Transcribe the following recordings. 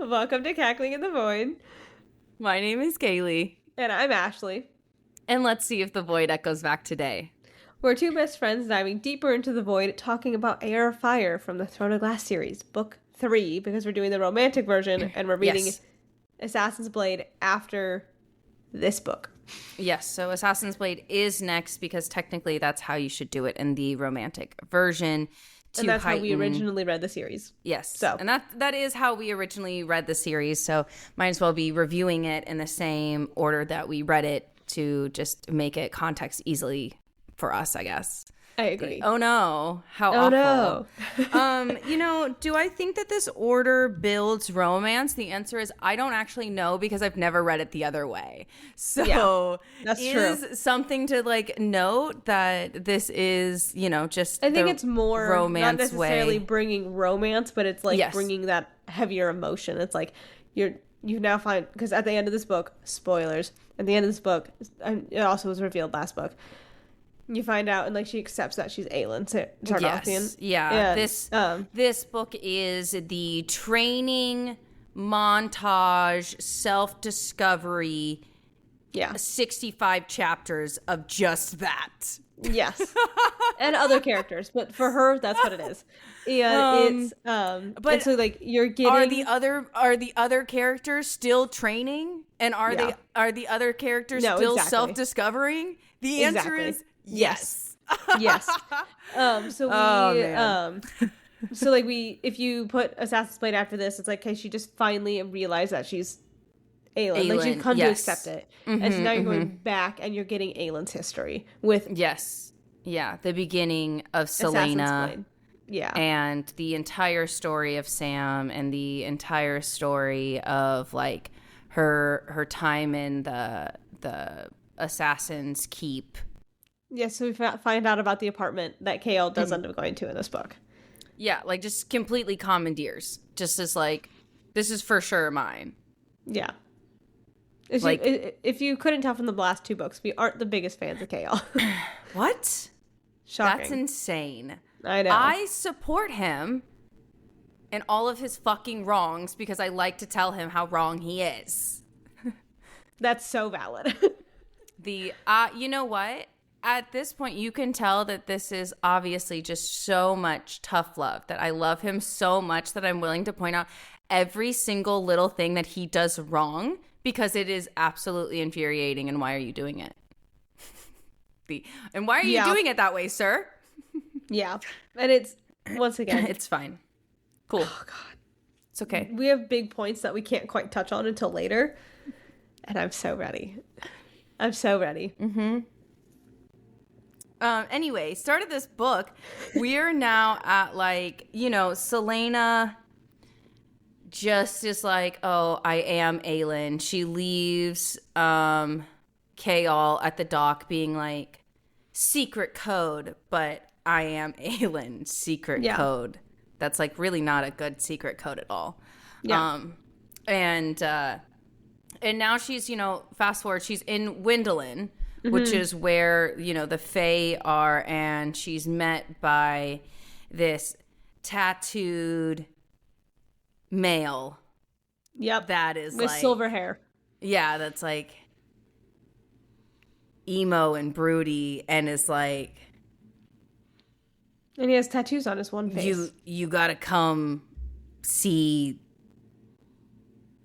Welcome to Cackling in the Void. My name is Kaylee. And I'm Ashley. And let's see if the void echoes back today. We're two best friends diving deeper into the void, talking about Heir of Fire from the Throne of Glass series, Book 3, because we're doing the romantic version, and we're reading Assassin's Blade after this book. Yes, so Assassin's Blade is next, because technically that's how you should do it in the romantic version. And that's how we originally read the series. Yes. So, and that is how we originally read the series. So might as well be reviewing it in the same order that we read it to just make it context easily for us, I guess. I agree. Oh no. How awful. No. Do I think that this order builds romance? The answer is I don't actually know, because I've never read it the other way. So yeah, that's true. Something to note that this is, just I think it's more romance not necessarily way. Bringing romance, but it's bringing that heavier emotion. It's like you now find, because at the end of this book, spoilers, at the end of this book, and it also was revealed last book, you find out, and she accepts that she's Aelin Targaryen. Yes. Yeah. This book is the training montage, self-discovery. Yeah. 65 chapters of just that. Yes. And other characters, but for her, that's what it is. And but and so you're getting are the other characters still training, and are the other characters still self-discovering? The answer is yes. Yes. If you put Assassin's Blade after this, it's okay, she just finally realized that she's Aelin. She's come to accept it. Mm-hmm, and so now you're going back and you're getting Aelin's history with the beginning of Celeana. Yeah. And the entire story of Sam, and the entire story of her time in the Assassin's Keep. Yeah, so we find out about the apartment that KL does end up going to in this book. Yeah, just completely commandeers. Just as this is for sure mine. Yeah. If you couldn't tell from the last two books, we aren't the biggest fans of KL. What? Shocking. That's insane. I know. I support him and all of his fucking wrongs, because I like to tell him how wrong he is. That's so valid. You know what? At this point, you can tell that this is obviously just so much tough love, that I love him so much that I'm willing to point out every single little thing that he does wrong, because it is absolutely infuriating. And why are you doing it? And why are you doing it that way, sir? Yeah. And it's, once again, it's fine. Cool. Oh, God. It's okay. We have big points that we can't quite touch on until later. And I'm so ready. Mm-hmm. Anyway, start of this book, we're now at Celeana just is oh, I am Aelin. She leaves Kale at the dock being secret code, but I am Aelin, secret code. That's really not a good secret code at all. Yeah. And now she's, fast forward, she's in Windolin, which is where, the Fae are, and she's met by this tattooed male. Yep. That is with silver hair. Yeah, that's emo and broody, and is and he has tattoos on his one face. You gotta come see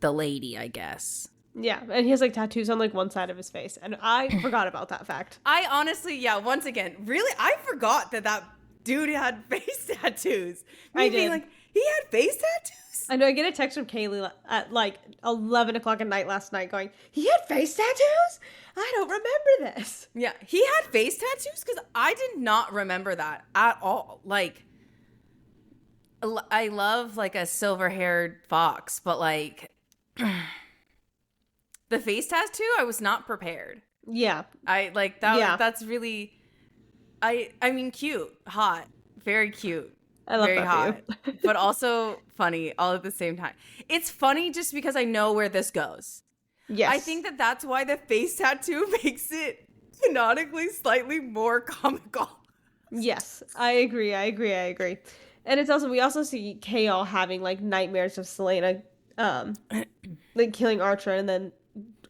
the lady, I guess. Yeah, and he has tattoos on one side of his face, and I forgot about that fact. I honestly, once again, really, I forgot that dude had face tattoos. I did. He had face tattoos? I know. I get a text from Kaylee at 11 o'clock at night last night going, he had face tattoos? I don't remember this. Yeah, he had face tattoos? Because I did not remember that at all. I love a silver-haired fox, but the face tattoo, I was not prepared. Yeah. I that. Yeah. That's really, I mean, cute, hot, very cute. I love very that hot, for you. but also funny all at the same time. It's funny just because I know where this goes. Yes. I think that's why the face tattoo makes it canonically slightly more comical. Yes, I agree. And it's also, we also see Kale having nightmares of Celeana like killing Archer, and then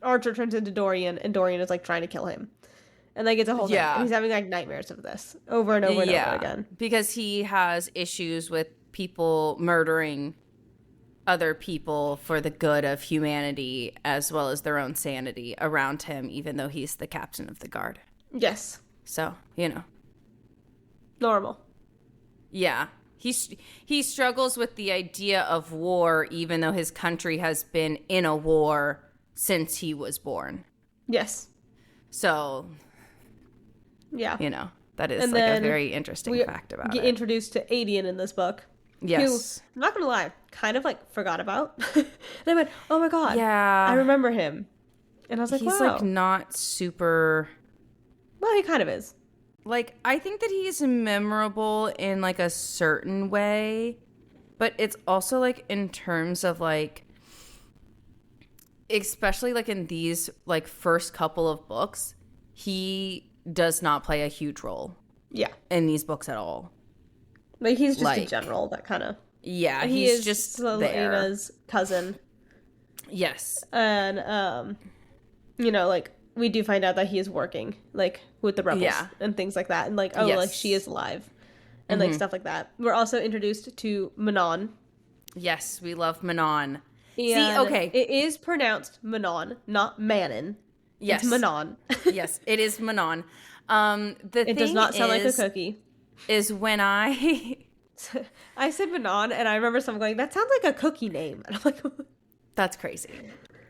Archer turns into Dorian, and Dorian is like trying to kill him. And like it's a whole thing. And he's having like nightmares of this over and over and over again. Because he has issues with people murdering other people for the good of humanity as well as their own sanity around him, even though he's the captain of the guard. Yes. So, you know. Normal. Yeah. He struggles with the idea of war, even though his country has been in a war since he was born. Yes. So, yeah. You know, that is like a very interesting fact about it. We get introduced to Adian in this book. Yes. Who, I'm not going to lie, kind of like forgot about. And I went, oh my God. Yeah. I remember him. And I was like, he's wow. like not super. Well, he kind of is. Like, I think that he's memorable in like a certain way, but it's also like in terms of like, especially like in these like first couple of books, he does not play a huge role. Yeah. In these books at all. Like he's just a general that kind of. Yeah, he he's is just Celeana's cousin. Yes. And you know, like we do find out that he is working like with the rebels and things like that, and like like she is alive and like stuff like that. We're also introduced to Manon. Yes, we love Manon. See, okay, it is pronounced Manon, not Manon. Yes, it's Manon. Yes, it is Manon. It does not sound like a cookie. Is when I said Manon, and I remember someone going, "That sounds like a cookie name," and I'm like, "That's crazy."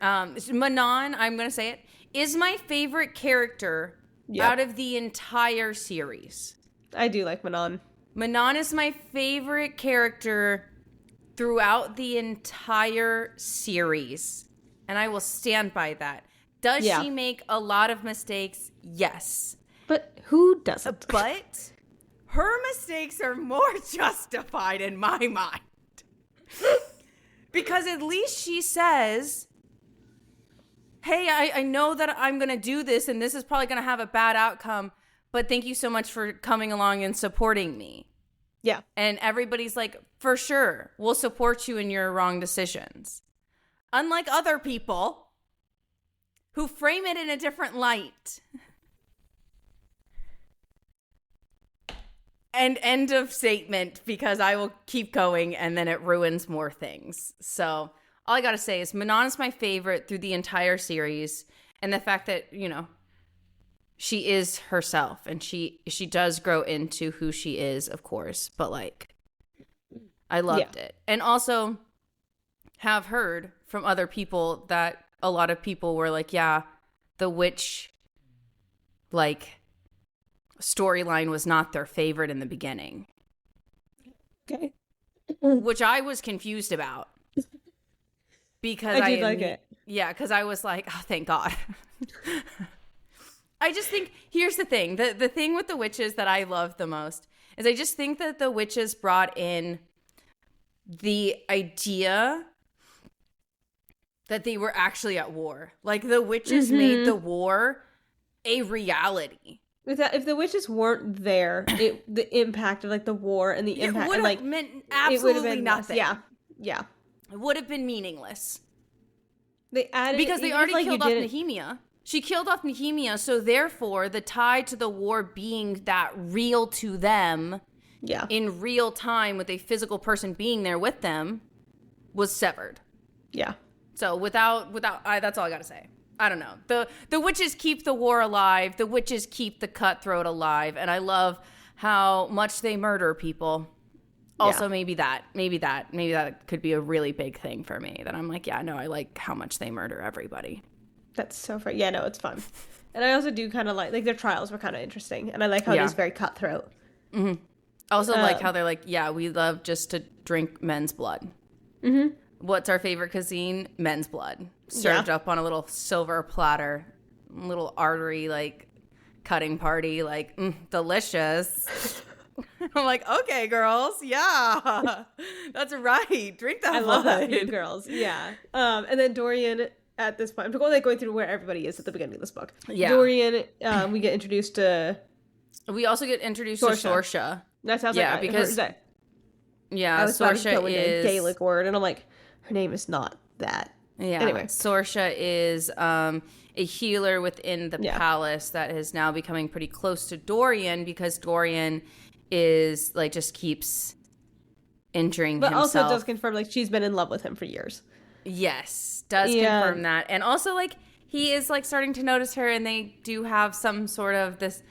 Manon, I'm gonna say it, is my favorite character out of the entire series. I do like Manon. Manon is my favorite character throughout the entire series, and I will stand by that. Does she make a lot of mistakes? Yes. But who doesn't? But her mistakes are more justified in my mind. Because at least she says, hey, I know that I'm going to do this and this is probably going to have a bad outcome, but thank you so much for coming along and supporting me. Yeah. And everybody's like, for sure, we'll support you in your wrong decisions. Unlike other people who frame it in a different light. And end of statement, because I will keep going and then it ruins more things. So all I got to say is Manon is my favorite through the entire series. And the fact that, you know, she is herself and she does grow into who she is, of course. But like, I loved it. And also have heard from other people that a lot of people were like, yeah, the witch, like, storyline was not their favorite in the beginning. Okay. Which I was confused about. Because I did like it. Yeah, because I was like, oh, thank God. I just think, here's the thing. The thing with the witches that I love the most is I just think that the witches brought in the idea that they were actually at war. Like, the witches made the war a reality. If the witches weren't there, the impact of like the war and the impact would have like meant absolutely nothing. Yeah. It would have been meaningless. They added because they already killed off Nehemia. She killed off Nehemia, so therefore the tie to the war being that real to them, in real time with a physical person being there with them, was severed. Yeah. So without that's all I gotta say. I don't know. The witches keep the war alive. The witches keep the cutthroat alive. And I love how much they murder people. Also, maybe that could be a really big thing for me. That I'm like, yeah, no, I like how much they murder everybody. That's so fun. Yeah, no, it's fun. And I also do kind of like their trials were kind of interesting. And I like how it is very cutthroat. Mm-hmm. I also like how they're like, yeah, we love just to drink men's blood. Mm-hmm. What's our favorite cuisine? Men's blood. Served up on a little silver platter. Little artery, like, cutting party. Like, delicious. I'm like, okay, girls. Yeah. That's right. Drink that blood. I love that for you girls. Yeah. And then Dorian, at this point, I'm going through where everybody is at the beginning of this book. Yeah. Dorian, we get introduced to... We also get introduced to Sorsha. That sounds like... Yeah, I was Sorsha is... a Gaelic word, and I'm like... Her name is not that. Yeah. Anyway. Sorsha is a healer within the palace that is now becoming pretty close to Dorian because Dorian is like just keeps injuring himself. But also does confirm like she's been in love with him for years. Yes, does confirm that. And also like he is like starting to notice her and they do have some sort of this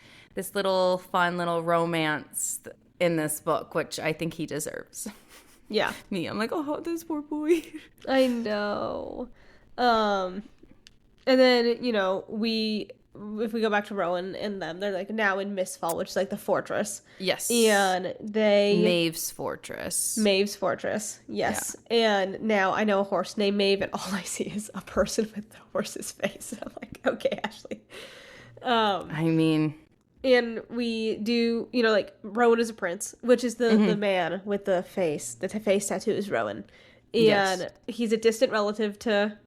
little fun little romance in this book, which I think he deserves. Yeah. Me, I'm like, oh, this poor boy. I know. And then, you know, if we go back to Rowan and them, they're like now in Mistfall, which is like the fortress. Yes. And Maeve's fortress. Yes. Yeah. And now I know a horse named Maeve, and all I see is a person with the horse's face. I'm like, okay, Ashley. I mean, and we do, you know, like Rowan is a prince, which is the man with the face. The face tattoo is Rowan. And he's a distant relative to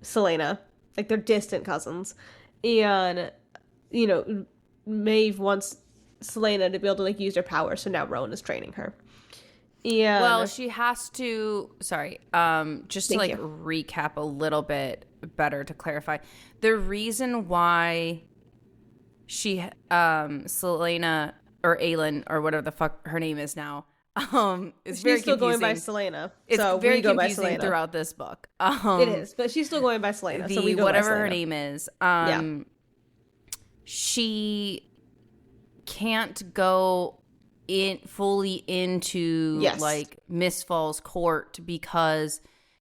Celeana. Like, they're distant cousins. And, you know, Maeve wants Celeana to be able to, like, use her power, so now Rowan is training her. And well, she has to, just to, like, recap a little bit better to clarify. The reason why she, Celeana, or Aelin, or whatever the fuck her name is now, is very confusing. She's still going by Celeana. It's so very we go confusing by Celeana throughout this book. It is, but she's still going by Celeana. So we go whatever by Celeana. Her name is. She can't go fully into like Mistfall's court because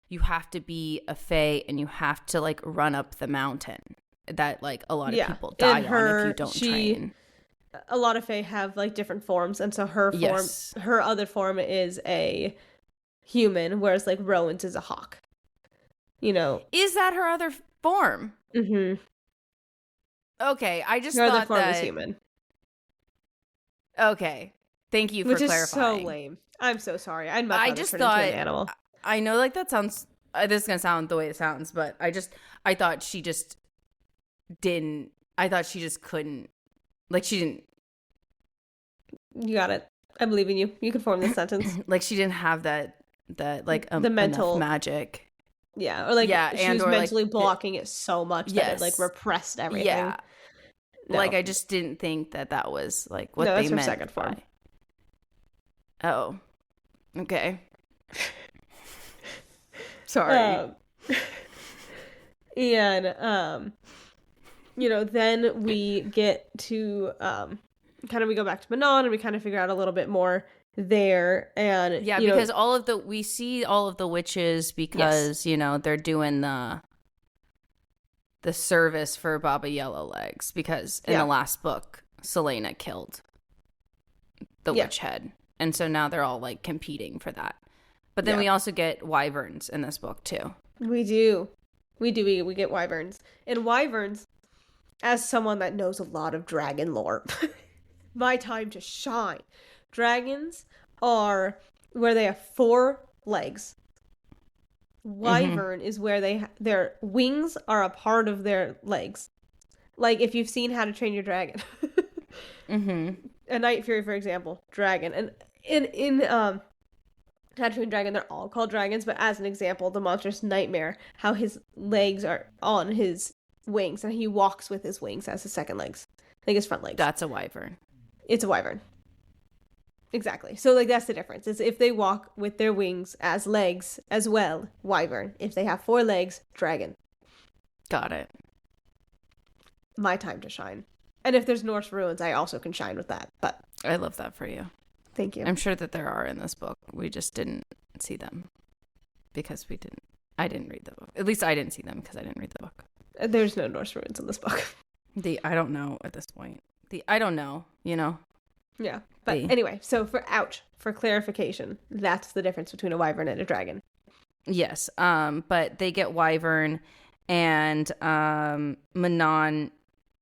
you have to be a fae and you have to like run up the mountain that like a lot of people die on if you don't train. A lot of fae have like different forms, and so her form, her other form is a human, whereas like Rowan's is a hawk. You know, is that her other form? Mm-hmm. Okay, I just her thought other form that is human. Okay, thank you for clarifying. Which is so lame. I'm so sorry. I'd much rather turn into an animal. I know, like that sounds. This is gonna sound the way it sounds, but I thought she just didn't. I thought she just couldn't. Like, she didn't. You got it. I believe in you. You can form this sentence. Like, she didn't have that like the mental magic. Yeah, or like she was mentally blocking it so much that it like repressed everything. Yeah. No. Like, I just didn't think that was like what they meant. Her second form. Oh, okay. Sorry. And you know, then we get to kind of we go back to Manon and we kind of figure out a little bit more there. And because we see all of the witches because you know they're doing the service for Baba Yellowlegs because in the last book Celeana killed the witch head, and so now they're all like competing for that. But then we also get wyverns in this book too. We get wyverns. And wyverns, as someone that knows a lot of dragon lore, my time to shine. Dragons are where they have 4 legs. Wyvern is where their wings are a part of their legs. Like if you've seen How to Train Your Dragon. A Night Fury, for example, dragon. And in How to Train Your Dragon, they're all called dragons, but as an example, the monstrous nightmare, how his legs are on his wings and he walks with his wings as his second legs, like his front legs. That's a wyvern. It's a wyvern. Exactly. So like that's the difference. Is if they walk with their wings as legs as well, wyvern. If they have 4 legs, dragon. Got it. My time to shine. And if there's Norse ruins, I also can shine with that. But I love that for you. Thank you. I'm sure that there are in this book. We just didn't see them because I didn't read the book. At least I didn't see them because I didn't read the book. There's no Norse ruins in this book. I don't know at this point. I don't know, you know? Yeah. But anyway, so for clarification, that's the difference between a wyvern and a dragon. Yes. But they get wyvern and Manon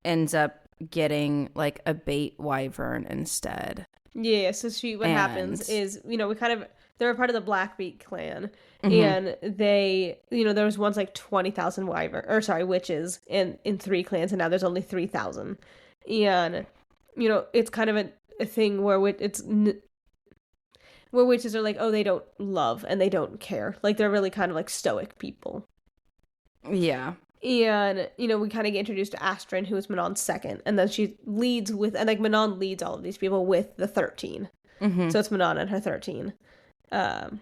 ends up getting like a bait wyvern instead. Yeah, so what happens is, you know, they're a part of the Blackbeak clan, and they, you know, there was once like 20,000 witches in 3 clans, and now there's only 3,000. And, you know, it's kind of a thing where where witches are like, oh, they don't love and they don't care. Like, they're really kind of like stoic people. Yeah. And, you know, we kind of get introduced to Astrid, who is Manon's second. And then she leads with, and like Manon leads all of these people with the 13. Mm-hmm. So it's Manon and her 13. And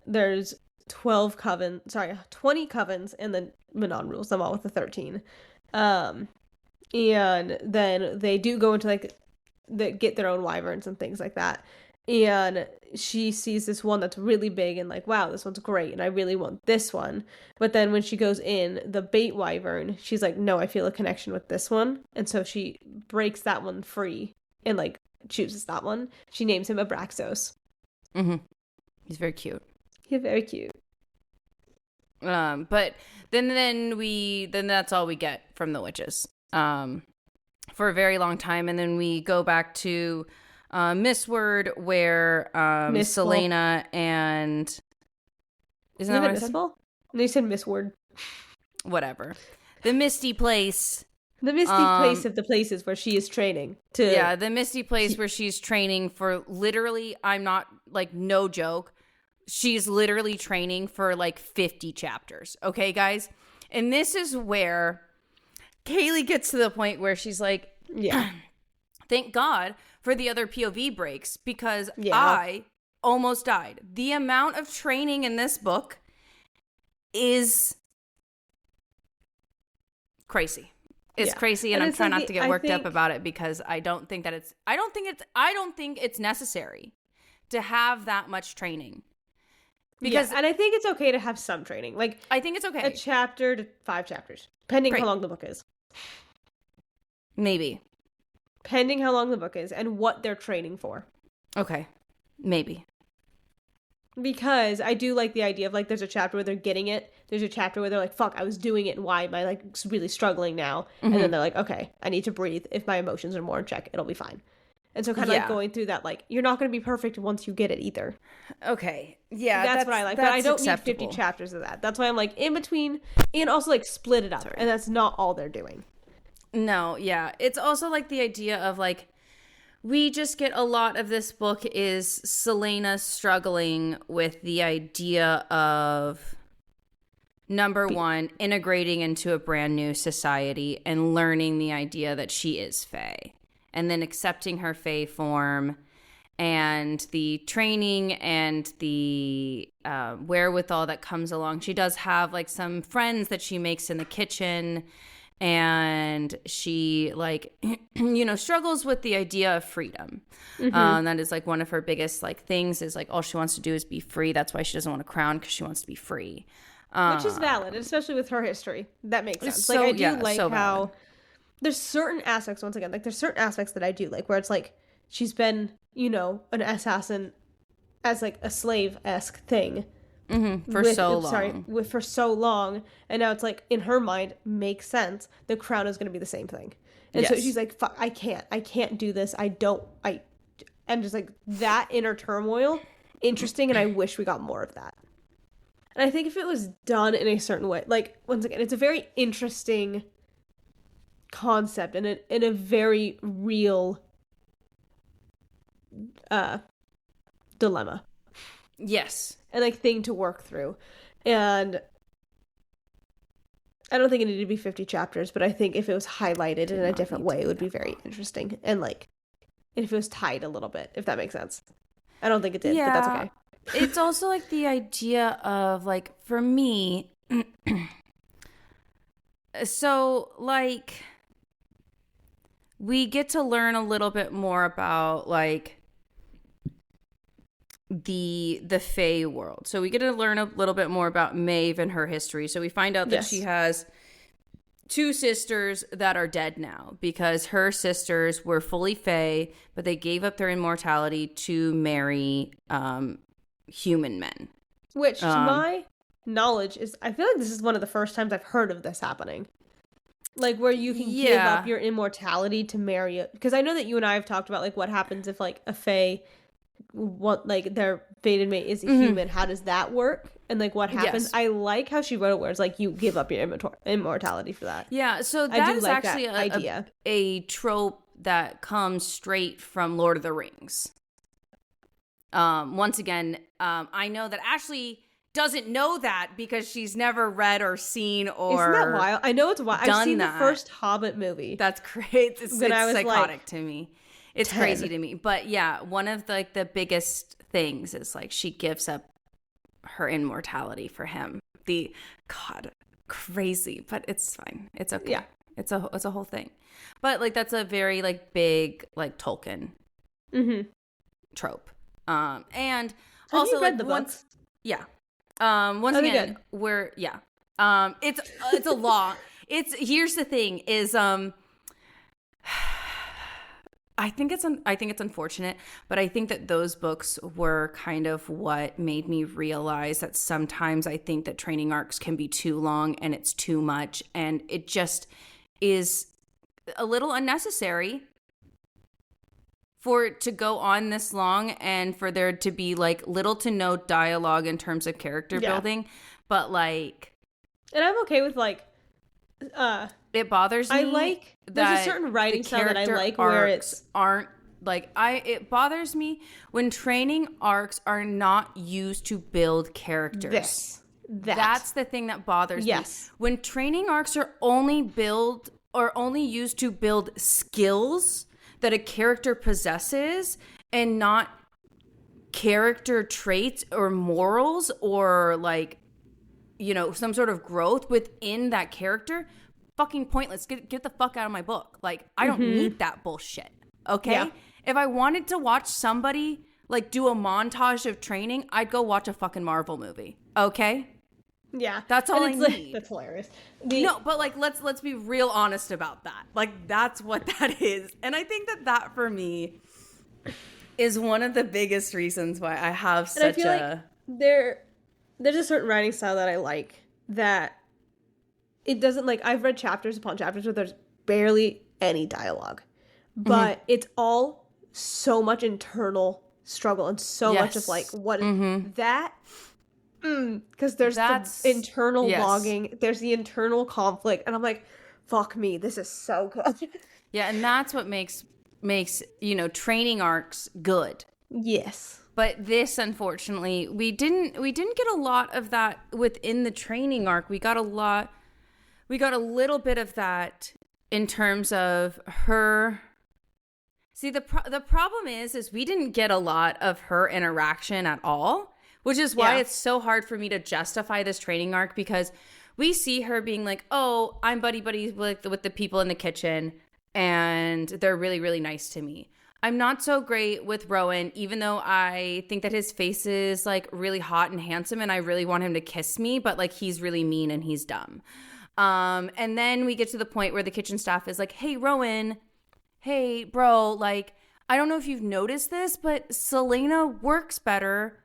there's 20 covens, and then Manon rules them all with the 13. And then they do go into like, get their own wyverns and things like that. And she sees this one that's really big and like, wow, this one's great and I really want this one. But then when she goes in, the bait wyvern, she's like, no, I feel a connection with this one. And so she breaks that one free and like chooses that one. She names him Abraxos. Mm-hmm. He's very cute. He's very cute. But then that's all we get from the witches for a very long time. And then we go back to Mistward, where Celeana and isn't that what I said? No, you said Mistward. Whatever. The misty place. The misty place of the places where she is training to. Yeah, the misty place where she's training for literally. I'm not like no joke. She's literally training for like 50 chapters. Okay, guys, and this is where Kaylee gets to the point where she's like, yeah. Thank God for the other POV breaks, because I almost died. The amount of training in this book is crazy. It's crazy, and I'm trying not to get worked up about it because I don't think it's necessary to have that much training. Because and I think it's okay to have some training. Like, I think it's okay. A chapter to 5 chapters, depending how long the book is. Maybe. Pending how long the book is and what they're training for. Okay. Maybe. Because I do like the idea of, like, there's a chapter where they're getting it. There's a chapter where they're like, fuck, I was doing it, and why am I, like, really struggling now? Mm-hmm. And then they're like, okay, I need to breathe. If my emotions are more in check, it'll be fine. And so kind of like going through that, like, you're not going to be perfect once you get it either. Okay. Yeah. That's what I like. But I don't need 50 chapters of that. That's why I'm like, in between, and also, like, split it up. Sorry. And that's not all they're doing. No, yeah. It's also like the idea of like, we just get a lot of this book is Celeana struggling with the idea of, number one, integrating into a brand new society and learning the idea that she is Fae, and then accepting her Fae form and the training and the wherewithal that comes along. She does have like some friends that she makes in the kitchen. And she, like, you know, struggles with the idea of freedom. Mm-hmm. That is, like, one of her biggest, like, things is, like, all she wants to do is be free. That's why she doesn't want a crown, because she wants to be free. Which is valid, especially with her history. That makes sense. Like, I do like how there's certain aspects, once again, like, there's certain aspects that I do like, where it's, like, she's been, you know, an assassin as, like, a slave-esque thing. Mm-hmm. For so long, and now it's like in her mind makes sense. The crown is going to be the same thing, and so she's like, "Fuck, I can't do this. I'm just like that inner turmoil, interesting, and I wish we got more of that. And I think if it was done in a certain way, like once again, it's a very interesting concept and in a very real dilemma. Yes. And, like, thing to work through. And I don't think it needed to be 50 chapters, but I think if it was highlighted in a different way, it would be very interesting. And, like, if it was tied a little bit, if that makes sense. I don't think it did, but that's okay. It's also, like, the idea of, like, for me, so, like, we get to learn a little bit more about, like, the Fae world. So we get to learn a little bit more about Maeve and her history. So we find out that she has 2 sisters that are dead now, because her sisters were fully Fae, but they gave up their immortality to marry human men. Which, to my knowledge, is, I feel like this is one of the first times I've heard of this happening. Like, where you can give up your immortality to marry it. Because I know that you and I have talked about, like, what happens if, like, a Fae, what, like, their fated mate is a human. How does that work? And, like, what happens? I like how she wrote it, where it's like, you give up your immortality for that. Yeah, so that is like actually a trope that comes straight from Lord of the Rings. Once again, I know that Ashley doesn't know that because she's never read or seen or Isn't that wild? I know it's wild. I've seen that. The first Hobbit movie. That's great. It's psychotic like to me. It's 10. crazy to me. But yeah, one of the biggest things is like she gives up her immortality for him. God, crazy, but it's fine. It's okay. Yeah. It's a whole thing. But like that's a very like big like Tolkien trope. And have also you read like the books? Yeah. Once again, it's a lot. Here's the thing is I think it's unfortunate, but I think that those books were kind of what made me realize that sometimes I think that training arcs can be too long and it's too much, and it just is a little unnecessary for it to go on this long and for there to be like little to no dialogue in terms of character building. But like, and I'm okay with like it bothers me. I like there's a certain writing style that I like where it bothers me when training arcs are not used to build characters. That's the thing that bothers me. When training arcs are only used to build skills that a character possesses and not character traits or morals or like, you know, some sort of growth within that character, fucking pointless. Get the fuck out of my book. Like, I don't need that bullshit. Okay? Yeah. If I wanted to watch somebody like do a montage of training, I'd go watch a fucking Marvel movie. Okay? Yeah. That's all I need. That's hilarious. No, but like let's be real honest about that. Like that's what that is. And I think that for me is one of the biggest reasons why I have such like there's a certain writing style that I like that it doesn't like I've read chapters upon chapters where there's barely any dialogue. But it's all so much internal struggle and so much of like what that because there's the internal logging, there's the internal conflict, and I'm like, fuck me, this is so good. Yeah, and that's what makes you know training arcs good. Yes. But this, unfortunately, we didn't get a lot of that within the training arc. We got a little bit of that in terms of her. See, the problem is we didn't get a lot of her interaction at all. Which is why it's so hard for me to justify this training arc, because we see her being like, oh, I'm buddy-buddy with the people in the kitchen, and they're really, really nice to me. I'm not so great with Rowan, even though I think that his face is, like, really hot and handsome, and I really want him to kiss me, but, like, he's really mean and he's dumb. And then we get to the point where the kitchen staff is like, hey, Rowan, hey, bro, like, I don't know if you've noticed this, but Celeana works better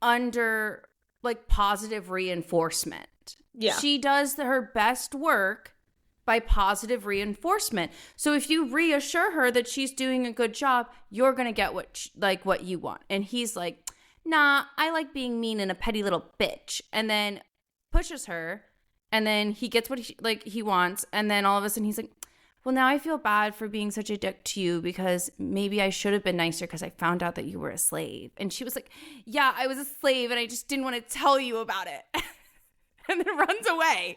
under like positive reinforcement. Yeah. She does her best work by positive reinforcement. So if you reassure her that she's doing a good job, you're going to get what you want. And he's like, nah, I like being mean and a petty little bitch. And then pushes her, and then he gets what he wants. And then all of a sudden he's like, well, now I feel bad for being such a dick to you because maybe I should have been nicer because I found out that you were a slave. And she was like, yeah, I was a slave and I just didn't want to tell you about it. And then runs away.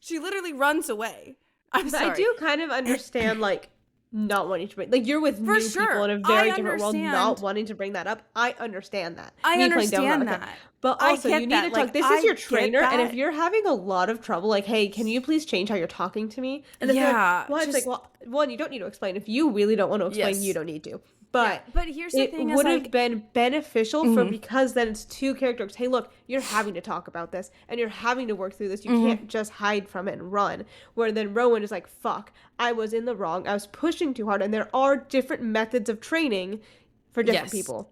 She literally runs away. I'm sorry. I do kind of understand, like, not wanting to bring, like, you're with new people in a very different world, not wanting to bring that up. I understand that. I understand that. But also, you need to talk. This is your trainer, and if you're having a lot of trouble, like, hey, can you please change how you're talking to me? And if it's like, one, you don't need to explain. If you really don't want to explain, you don't need to. But here's the thing: it would have been beneficial for because then it's two characters. Hey, look, you're having to talk about this, and you're having to work through this. You can't just hide from it and run. Where then Rowan is like, "Fuck, I was in the wrong. I was pushing too hard." And there are different methods of training for different people.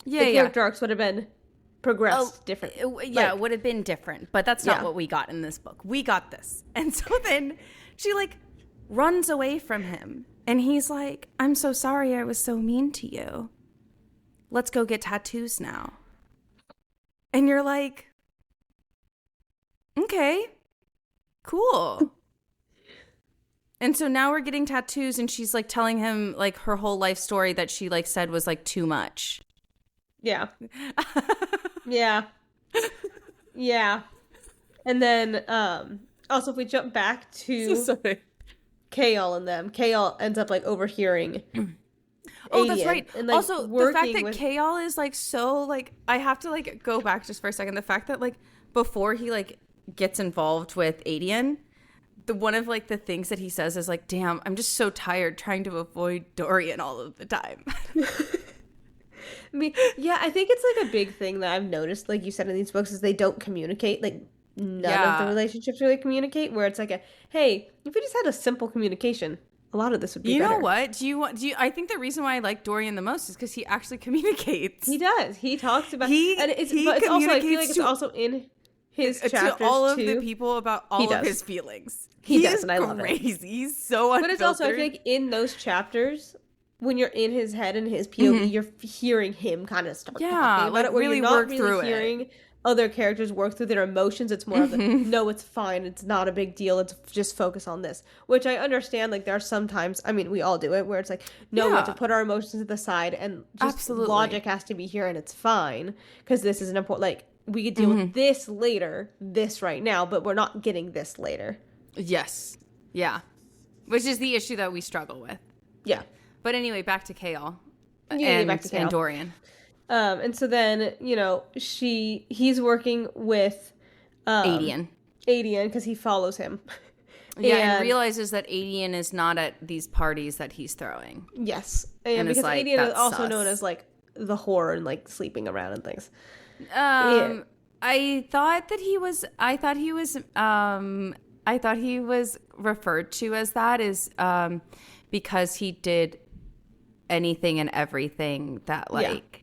Yeah, the character arcs would have been progressed different. It would have been different, but that's not what we got in this book. We got this, and so then she like runs away from him. And he's like, I'm so sorry I was so mean to you. Let's go get tattoos now. And you're like, okay, cool. And so now we're getting tattoos, and she's like telling him like her whole life story that she like said was like too much. Yeah. Yeah. Yeah. And then also if we jump back to Chaol and them, Chaol ends up like overhearing Oh, that's right. And, like, also, the fact that Chaol is like so like, I have to like go back just for a second. The fact that like before he like gets involved with Adian, one of like the things that he says is like, damn, I'm just so tired trying to avoid Dorian all of the time. I mean, yeah, I think it's like a big thing that I've noticed, like you said in these books, is they don't communicate. Like none of the relationships really communicate, where it's like hey, if we just had a simple communication, a lot of this would be better. You know what? Do you I think the reason why I like Dorian the most is because he actually communicates. He does. He talks about but it's also, I feel like it's also in his chapters to all of too. the people about all of his feelings. He does, and I love it. He's so unfiltered. But it's also, I feel like in those chapters, when you're in his head and his POV, you're hearing him kind of start talking about like it, where really you're not work really through hearing it. Other characters work through their emotions. It's more of the, no, it's fine. It's not a big deal. Let's just focus on this. Which I understand, like, there are some times, I mean, we all do it, where it's like, no, we have to put our emotions to the side and just logic has to be here and it's fine. Because this is an important, like, we could deal with this later, this right now, but we're not getting this later. Yes. Yeah. Which is the issue that we struggle with. Yeah. But anyway, back to Chaol. And Dorian. And so then, you know, he's working with Adian because he follows him. Yeah, and realizes that Adian is not at these parties that he's throwing. Yes. And because like, Adian is also known as like the whore and like sleeping around and things. I thought he was referred to as that because he did anything and everything that like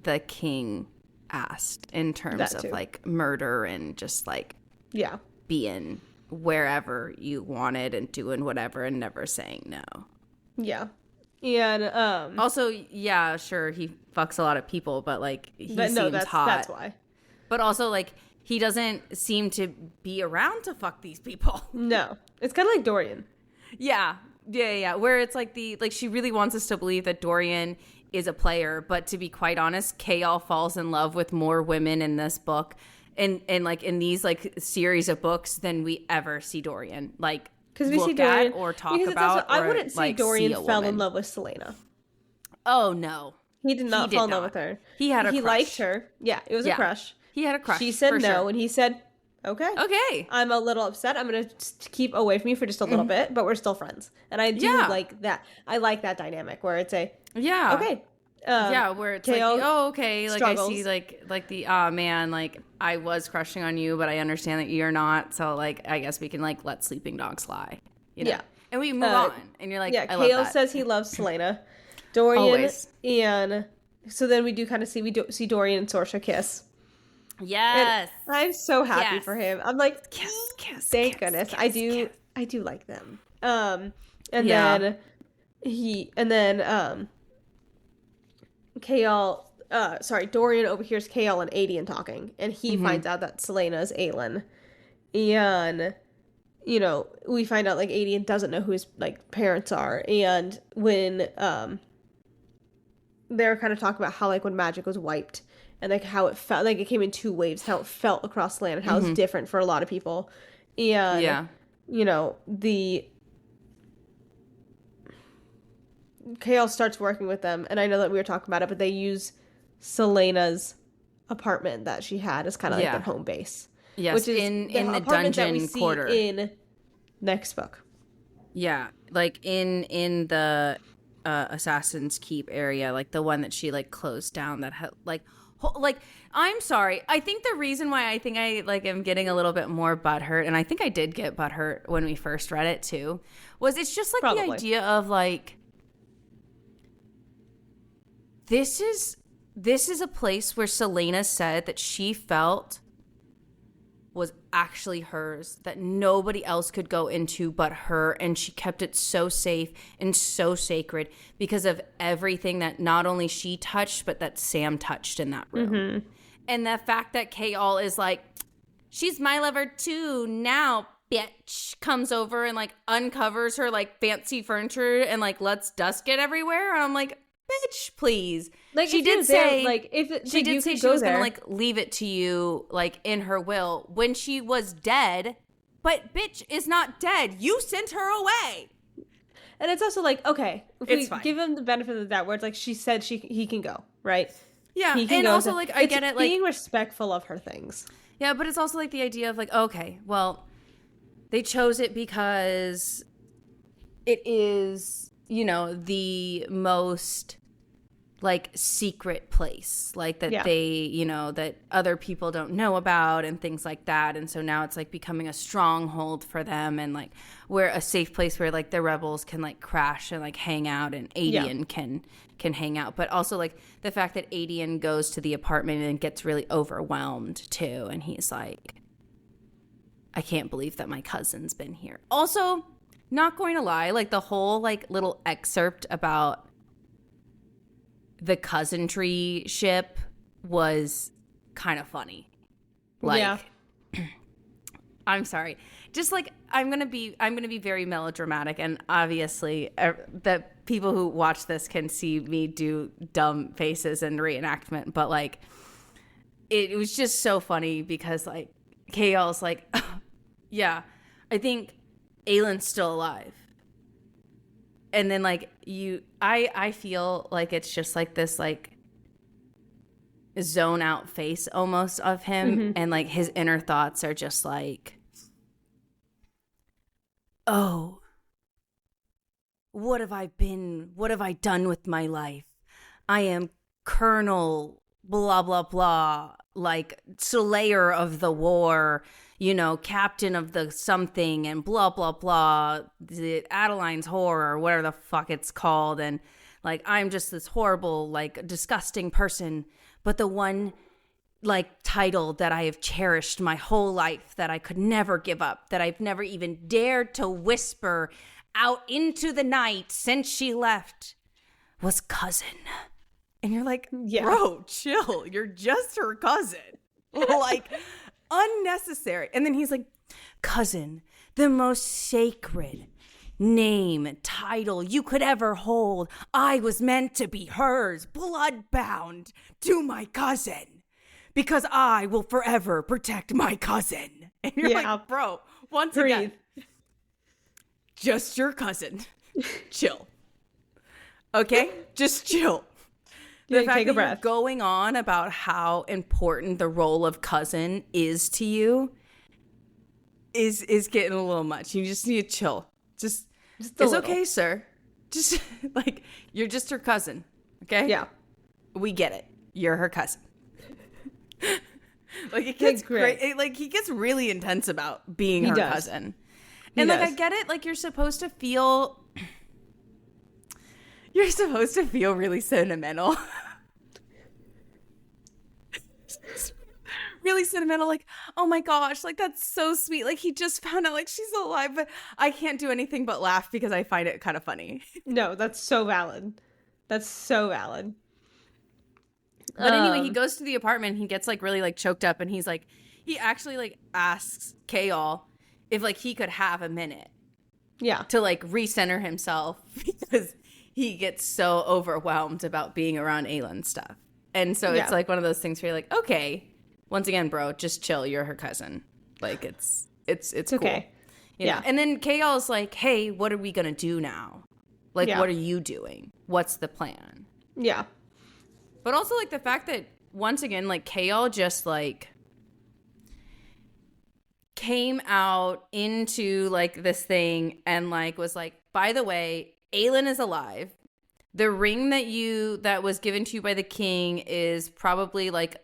the king asked in terms of like murder and just like being wherever you wanted and doing whatever and never saying no. Yeah. And also, yeah, sure, he fucks a lot of people, but like seems hot. That's why. But also like he doesn't seem to be around to fuck these people. No. It's kind of like Dorian. Yeah. Where it's like she really wants us to believe that Dorian is a player, but to be quite honest, Chaol falls in love with more women in this book and like in these like series of books than we ever see Dorian like because we see Dorian or talk about. I wouldn't say like, Dorian fell in love with Celeana. Oh no, he did not fall in love with her. He liked her. Yeah, it was a crush. He had a crush. She said no, sure. And he said, Okay. I'm a little upset. I'm going to keep away from you for just a little bit, but we're still friends. And I do like that. I like that dynamic where it's okay. Where it's Chaol like, okay. Like struggles. I see like the, man, like I was crushing on you, but I understand that you're not. So like, I guess we can like let sleeping dogs lie. You know? Yeah. And we move on. And you're like, I love that. Chaol says he loves Celeana. Dorian. Always. And so then we do kind of see Dorian and Sorsha kiss. Yes. And I'm so happy for him. I'm like, thank goodness. I do like them. Then Chaol, Dorian overhears Chaol and Adian talking, and he finds out that Celeana is Aelin. And, you know, we find out, like, Adian doesn't know who his, like, parents are. And when, they're kind of talking about how, like, when magic was wiped, and like how it felt, like it came in two waves, how it felt across the land, and how it's different for a lot of people. And, you know, Chaol starts working with them, and I know that we were talking about it, but they use Celeana's apartment that she had as kind of like their home base. Yes, which is in the dungeon quarter in next book. Yeah, like in the Assassin's Keep area, like the one that she like closed down that had like I'm sorry. I think the reason why I think I like am getting a little bit more butthurt, and I think I did get butthurt when we first read it too, was it's just like the idea of like this is a place where Celeana said that she felt was actually hers, that nobody else could go into but her, and she kept it so safe and so sacred because of everything that not only she touched but that Sam touched in that room. And the fact that Chaol is like, she's my lover too now, bitch comes over and like uncovers her like fancy furniture and like lets dust get everywhere. And I'm like, bitch, please. Like she did say like if she did say she was gonna like leave it to you like in her will when she was dead, but bitch is not dead. You sent her away. And it's also like, okay, if it's we fine. give him the benefit of the doubt, where it's like she said he can go, right? Yeah, and also like I get it, like being respectful of her things. Yeah, but it's also like the idea of like, okay, well, they chose it because it is, you know, the most like secret place, like that they, you know, that other people don't know about and things like that. And so now it's like becoming a stronghold for them and like where a safe place where like the rebels can like crash and like hang out and Adian can hang out. But also like the fact that Adian goes to the apartment and gets really overwhelmed too. And he's like, I can't believe that my cousin's been here. Also, not going to lie, like the whole like little excerpt about the cousinry ship was kind of funny. Like, I'm sorry. Just like I'm gonna be very melodramatic, and obviously the people who watch this can see me do dumb faces and reenactment. But like, it was just so funny because like Chaol's like, yeah, I think Aylin's still alive. And then like I feel like it's just like this like zone out face almost of him, and like his inner thoughts are just like, oh, what have I done with my life? I am Colonel blah blah blah, like slayer of the war, you know, captain of the something and blah, blah, blah, the Adeline's horror or whatever the fuck it's called. And like, I'm just this horrible, like disgusting person. But the one like title that I have cherished my whole life that I could never give up, that I've never even dared to whisper out into the night since she left was cousin. And you're like, bro, chill. You're just her cousin. Like, unnecessary. And then he's like, cousin, the most sacred name, title you could ever hold. I was meant to be hers, blood-bound to my cousin, because I will forever protect my cousin. And you're like, bro, once again, just your cousin. Chill. Okay? Just chill. The fact take a breath. You're going on about how important the role of cousin is to you is getting a little much. You just need to chill. Just it's little. Okay, sir. Just like you're just her cousin. Okay? Yeah. We get it. You're her cousin. Like it gets great. Like he gets really intense about being her cousin. And like I get it. Like you're supposed to feel really sentimental. Really sentimental, like, oh my gosh, like that's so sweet. Like he just found out like she's alive, but I can't do anything but laugh because I find it kind of funny. No, that's so valid. That's so valid. But anyway, he goes to the apartment, he gets like really like choked up, and he's like, he actually like asks Chaol if like he could have a minute. Yeah. To like recenter himself because he gets so overwhelmed about being around Aylin stuff. And so it's like one of those things where you're like, okay, once again, bro, just chill. You're her cousin. Like it's cool. Okay. You know? And then Chaol's like, hey, what are we going to do now? Like, what are you doing? What's the plan? Yeah. But also like the fact that once again, like Chaol just like came out into like this thing and like was like, by the way, Aylin is alive. The ring that was given to you by the king is probably like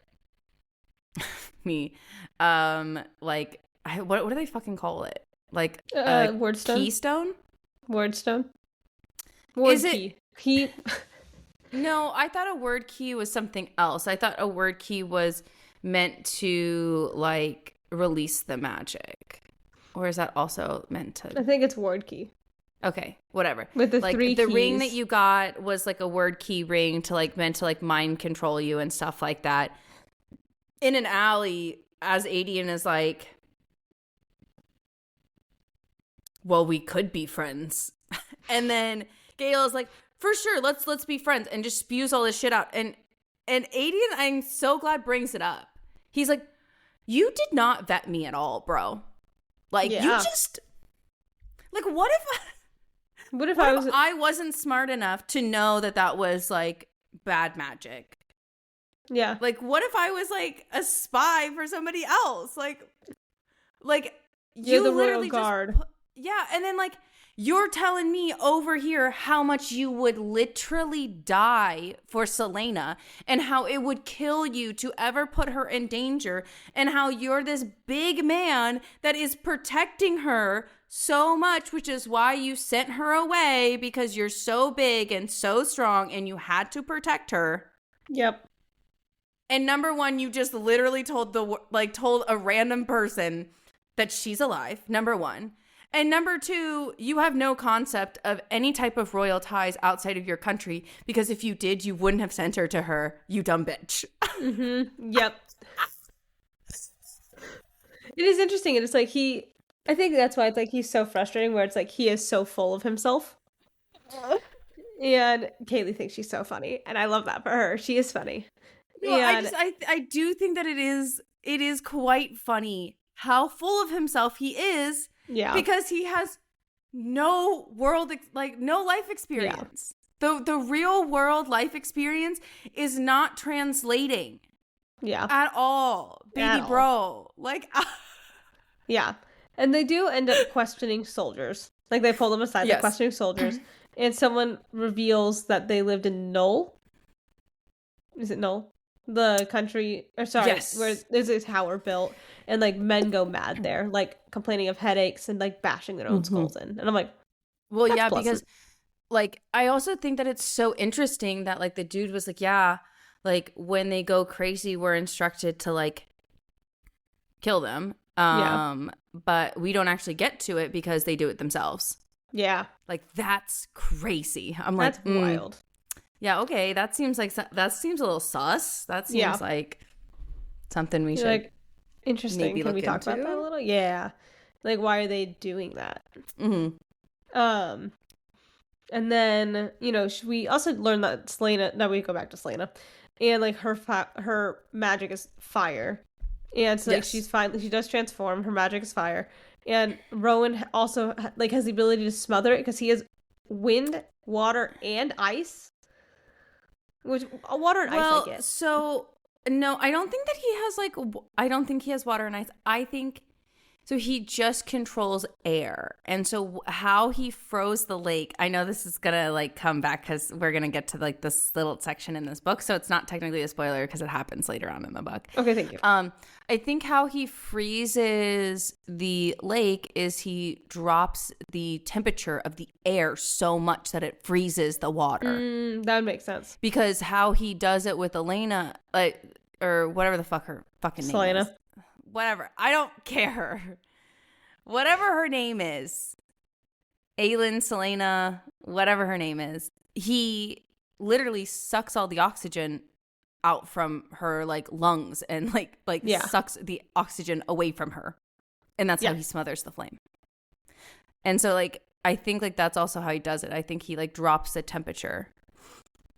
me. Like what do they fucking call it? Like wordstone? Keystone? Wordstone? Word is key. Key. No, I thought a word key was something else. I thought a word key was meant to like release the magic. Or is that also meant to? I think it's word key. Okay, whatever. With the like, three the keys. ring that you got was like a word key ring to like meant to like mind control you and stuff like that. In an alley, as Adian is like well, we could be friends. And then Gale is like, for sure, let's be friends, and just spews all this shit out. And Aiden, I'm so glad, brings it up. He's like, you did not vet me at all, bro. Like, you just, like, what if I wasn't smart enough to know that was, like, bad magic? Yeah. Like, what if I was, like, a spy for somebody else? Like you're the literally royal guard. Yeah, and then, like, you're telling me over here how much you would literally die for Celeana and how it would kill you to ever put her in danger, and how you're this big man that is protecting her so much, which is why you sent her away, because you're so big and so strong and you had to protect her. Yep. And number one, you just literally told a random person that she's alive, number one. And number two, you have no concept of any type of royal ties outside of your country, because if you did, you wouldn't have sent her to her, you dumb bitch. Mm-hmm. Yep. It is interesting. And it's like I think that's why it's like he's so frustrating, where it's like he is so full of himself. And Kaylee thinks she's so funny. And I love that for her. She is funny. No, I do think that it is quite funny how full of himself he is. Yeah. Because he has no no life experience. Yeah. The real world life experience is not translating. Yeah. At all. Baby bro. Like, yeah. And they do end up questioning soldiers. Like, they pull them aside, they're questioning soldiers. And someone reveals that they lived in Null. Is it Null? The country, or sorry, yes, where there's a tower built, and like men go mad there, like complaining of headaches and like bashing their own skulls in. And I'm like, well, yeah, pleasant. Because like, I also think that it's so interesting that like the dude was like, yeah, like when they go crazy, we're instructed to like kill them. But we don't actually get to it because they do it themselves. Yeah. Like, that's crazy. I'm that's like, wild. Yeah, okay, that seems a little sus. That seems like something we should, like, interesting. Maybe Can we talk about that a little? Yeah. Like, why are they doing that? Mm-hmm. And then, you know, we also learn that Celeana, now we go back to Celeana, and like her magic is fire. And so like she does transform, her magic is fire. And Rowan also like has the ability to smother it because he has wind, water, and ice. Which water and ice I get. So no, I don't think that he has I don't think he has water and ice. I think so he just controls air. And so how he froze the lake, I know this is gonna like come back because we're gonna get to like this little section in this book, so it's not technically a spoiler because it happens later on in the book. Okay, thank you. I think how he freezes the lake is he drops the temperature of the air so much that it freezes the water. That would make sense. Because how he does it with Elena, or whatever the fuck her fucking name Celeana. is. Whatever. I don't care. Whatever her name is. Aelin, Celeana, whatever her name is. He literally sucks all the oxygen out from her like lungs and like sucks the oxygen away from her. And that's how he smothers the flame. And so like I think like that's also how he does it. I think he like drops the temperature.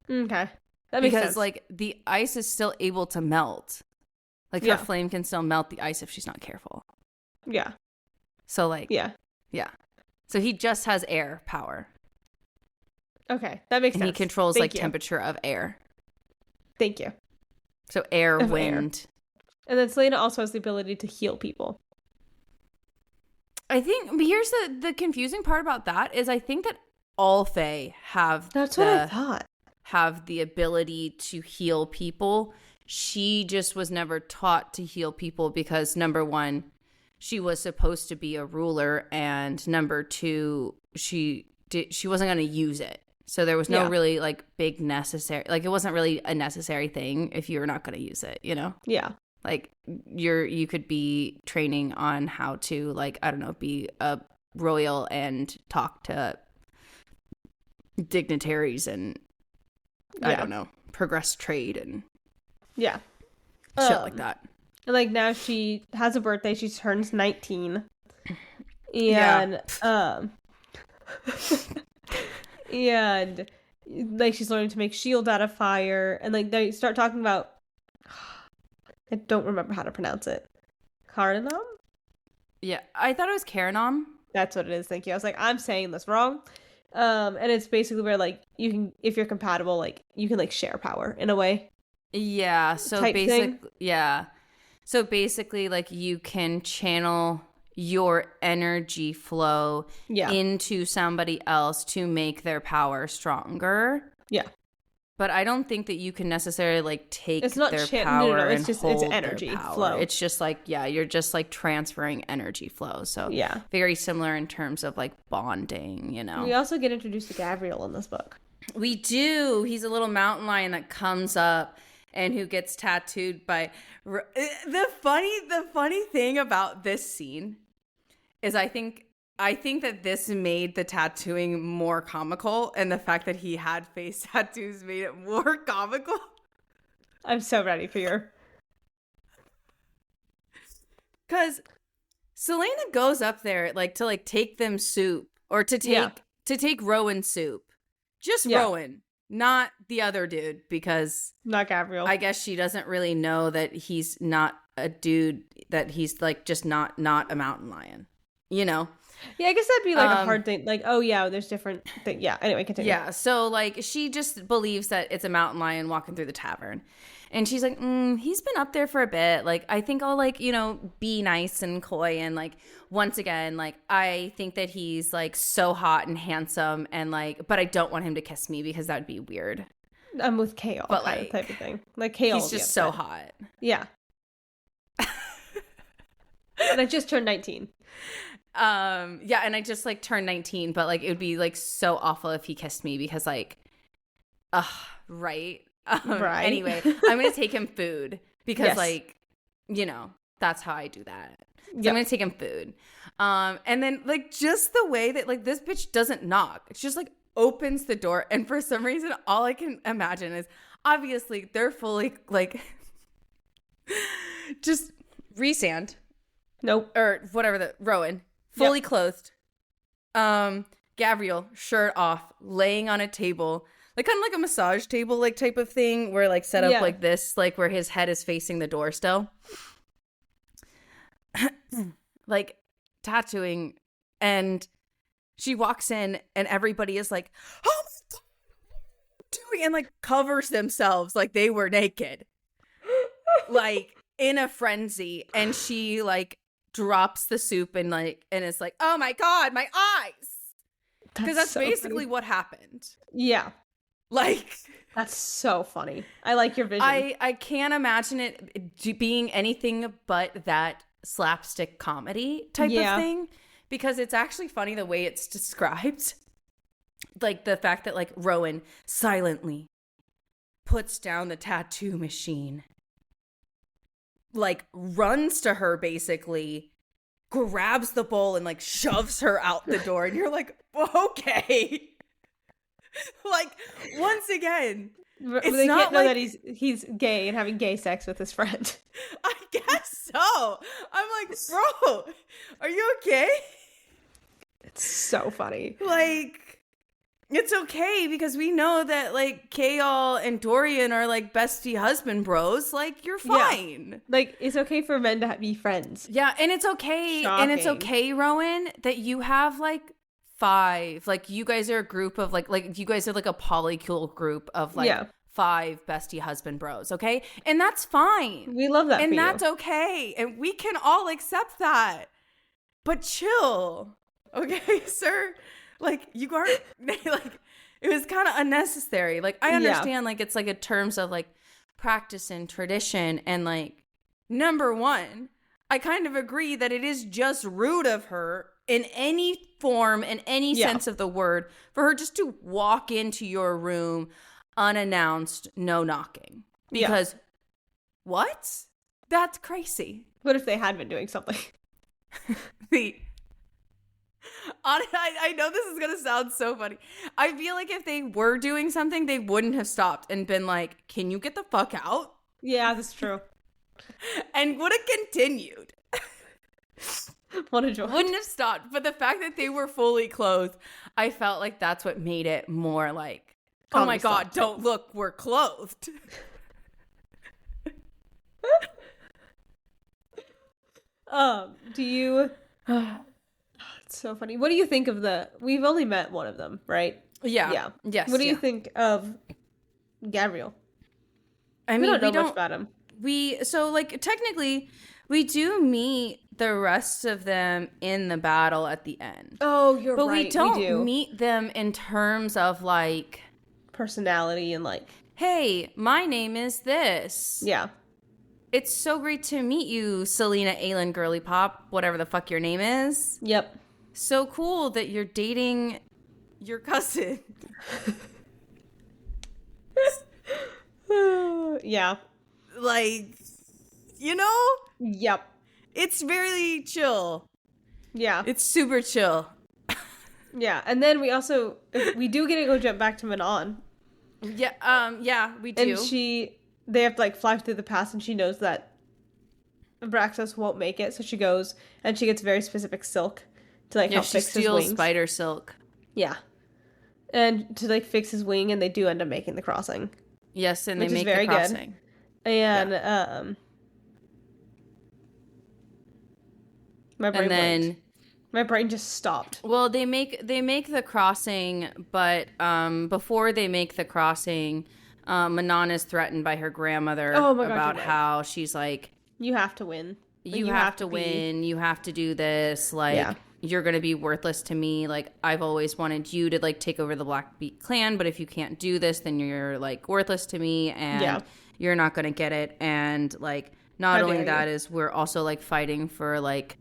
Okay. That makes sense. Because like the ice is still able to melt. Like her flame can still melt the ice if she's not careful. Yeah. So like Yeah. So he just has air power. Okay, that makes sense. And he controls temperature of air. Thank you. So air, wind. And then Celeana also has the ability to heal people. I think here's the confusing part about that is I think that all Fae have That's what I thought. Have the ability to heal people. She just was never taught to heal people because number one, she was supposed to be a ruler, and number two, she wasn't going to use it. So there was no really like big necessary, like it wasn't really a necessary thing if you're not going to use it, you know? Yeah. Like you could be training on how to like, I don't know, be a royal and talk to dignitaries and I don't know, progress trade and shit like that. And like now she has a birthday, she turns 19. And and like she's learning to make shield out of fire, and like they start talking about, I don't remember how to pronounce it. Cardinum? Yeah, I thought it was Caranom. That's what it is. Thank you. I was like, I'm saying this wrong. And it's basically where like you can, if you're compatible, like you can like share power in a way. Yeah. So basically, like you can channel your energy flow into somebody else to make their power stronger. Yeah. But I don't think that you can necessarily like take their power and it's just hold it's energy flow. It's just like, you're just like transferring energy flow. So very similar in terms of like bonding, you know. We also get introduced to Gabriel in this book. We do. He's a little mountain lion that comes up and who gets tattooed by the funny thing about this scene is I think that this made the tattooing more comical, and the fact that he had face tattoos made it more comical. I'm so ready for your... Because Celeana goes up there like to like take them soup, or to take Rowan soup. Just Rowan, not the other dude, because... Not Gabriel. I guess she doesn't really know that he's not a dude, that he's like just not a mountain lion, you know? Yeah, I guess that'd be like a hard thing. Like, oh yeah, there's different things. Yeah, anyway, continue. Yeah, so like she just believes that it's a mountain lion walking through the tavern. And she's like, he's been up there for a bit. Like, I think I'll like, you know, be nice and coy. And like, once again, like, I think that he's like so hot and handsome. And like, but I don't want him to kiss me because that would be weird. I'm with Kale, but like, type of thing. Like Kale, he's just so hot. Yeah. And I just turned 19. And I just like turned 19, but like it would be like so awful if he kissed me because like right. Anyway, I'm gonna take him food because like, you know, that's how I do that. So I'm gonna take him food. And then like just the way that like this bitch doesn't knock, it's just like opens the door, and for some reason all I can imagine is obviously they're fully like just Resand. Nope. Or whatever, the Rowan. Fully clothed. Gabriel, shirt off, laying on a table. Like kind of like a massage table like type of thing, where like set up like this, like where his head is facing the door still. Like tattooing. And she walks in and everybody is like, oh my God, doing, and like covers themselves like they were naked. Like in a frenzy. And she like drops the soup and it's like, oh my God, my eyes, because that's so basically funny. What happened. Like that's so funny. I like your vision. I can't imagine it being anything but that slapstick comedy type of thing, because it's actually funny the way it's described. Like the fact that like Rowan silently puts down the tattoo machine, like runs to her, basically grabs the bowl and like shoves her out the door, and you're like, okay. Like once again, it's they not can't know like, that he's gay and having gay sex with his friend. I guess so. I'm like, bro, are you okay? It's so funny. Like, it's okay because we know that like Kale and Dorian are like bestie husband bros. Like, you're fine. Yeah. Like, it's okay for men to be friends. Yeah, and it's okay. Shocking. And it's okay, Rowan, that you have like 5. Like, you guys are a group of like you guys are like a polycule group of like 5 bestie husband bros. Okay, and that's fine. We love that, and for that's you. Okay, and we can all accept that. But chill, okay, sir. Like, you aren't, like, it was kind of unnecessary. Like, I understand, like, it's, like, in terms of, like, practice and tradition. And, like, number one, I kind of agree that it is just rude of her in any form, in any sense of the word, for her just to walk into your room unannounced, no knocking. Because, what? That's crazy. What if they had been doing something? I know this is going to sound so funny. I feel like if they were doing something, they wouldn't have stopped and been like, can you get the fuck out? Yeah, that's true. And would have continued. Wouldn't have stopped. But the fact that they were fully clothed, I felt like that's what made it more like, oh my God, don't look, we're clothed. Do you... It's so funny. What do you think of we've only met one of them, right? Yeah. Yes. What do you think of Gabriel? I mean, we don't know much about him. So like technically we do meet the rest of them in the battle at the end. Oh, you're right. But we don't meet them in terms of like personality and like, hey, my name is this. Yeah. It's so great to meet you, Celeana, Aelin, Girly Pop, whatever the fuck your name is. Yep. So cool that you're dating your cousin. Yeah. Like, you know? Yep. It's very chill. Yeah. It's super chill. Yeah. And then we do get to go jump back to Manon. Yeah, we do. And they have to like fly through the past, and she knows that Abraxas won't make it, so she goes and she gets very specific silk to like help fix his wings. She steals spider silk. Yeah. And to like fix his wing, and they do end up making the crossing. Yes, and they make the crossing. Good. And my brain just stopped. Well, they make the crossing, but before they make the crossing, Manon is threatened by her grandmother about how she's like, you have to win. You have to win. You have to do this. Like, you're going to be worthless to me. Like, I've always wanted you to like take over the Blackbeak clan, but if you can't do this, then you're like worthless to me, and you're not going to get it. And like, not only that is we're also like fighting for like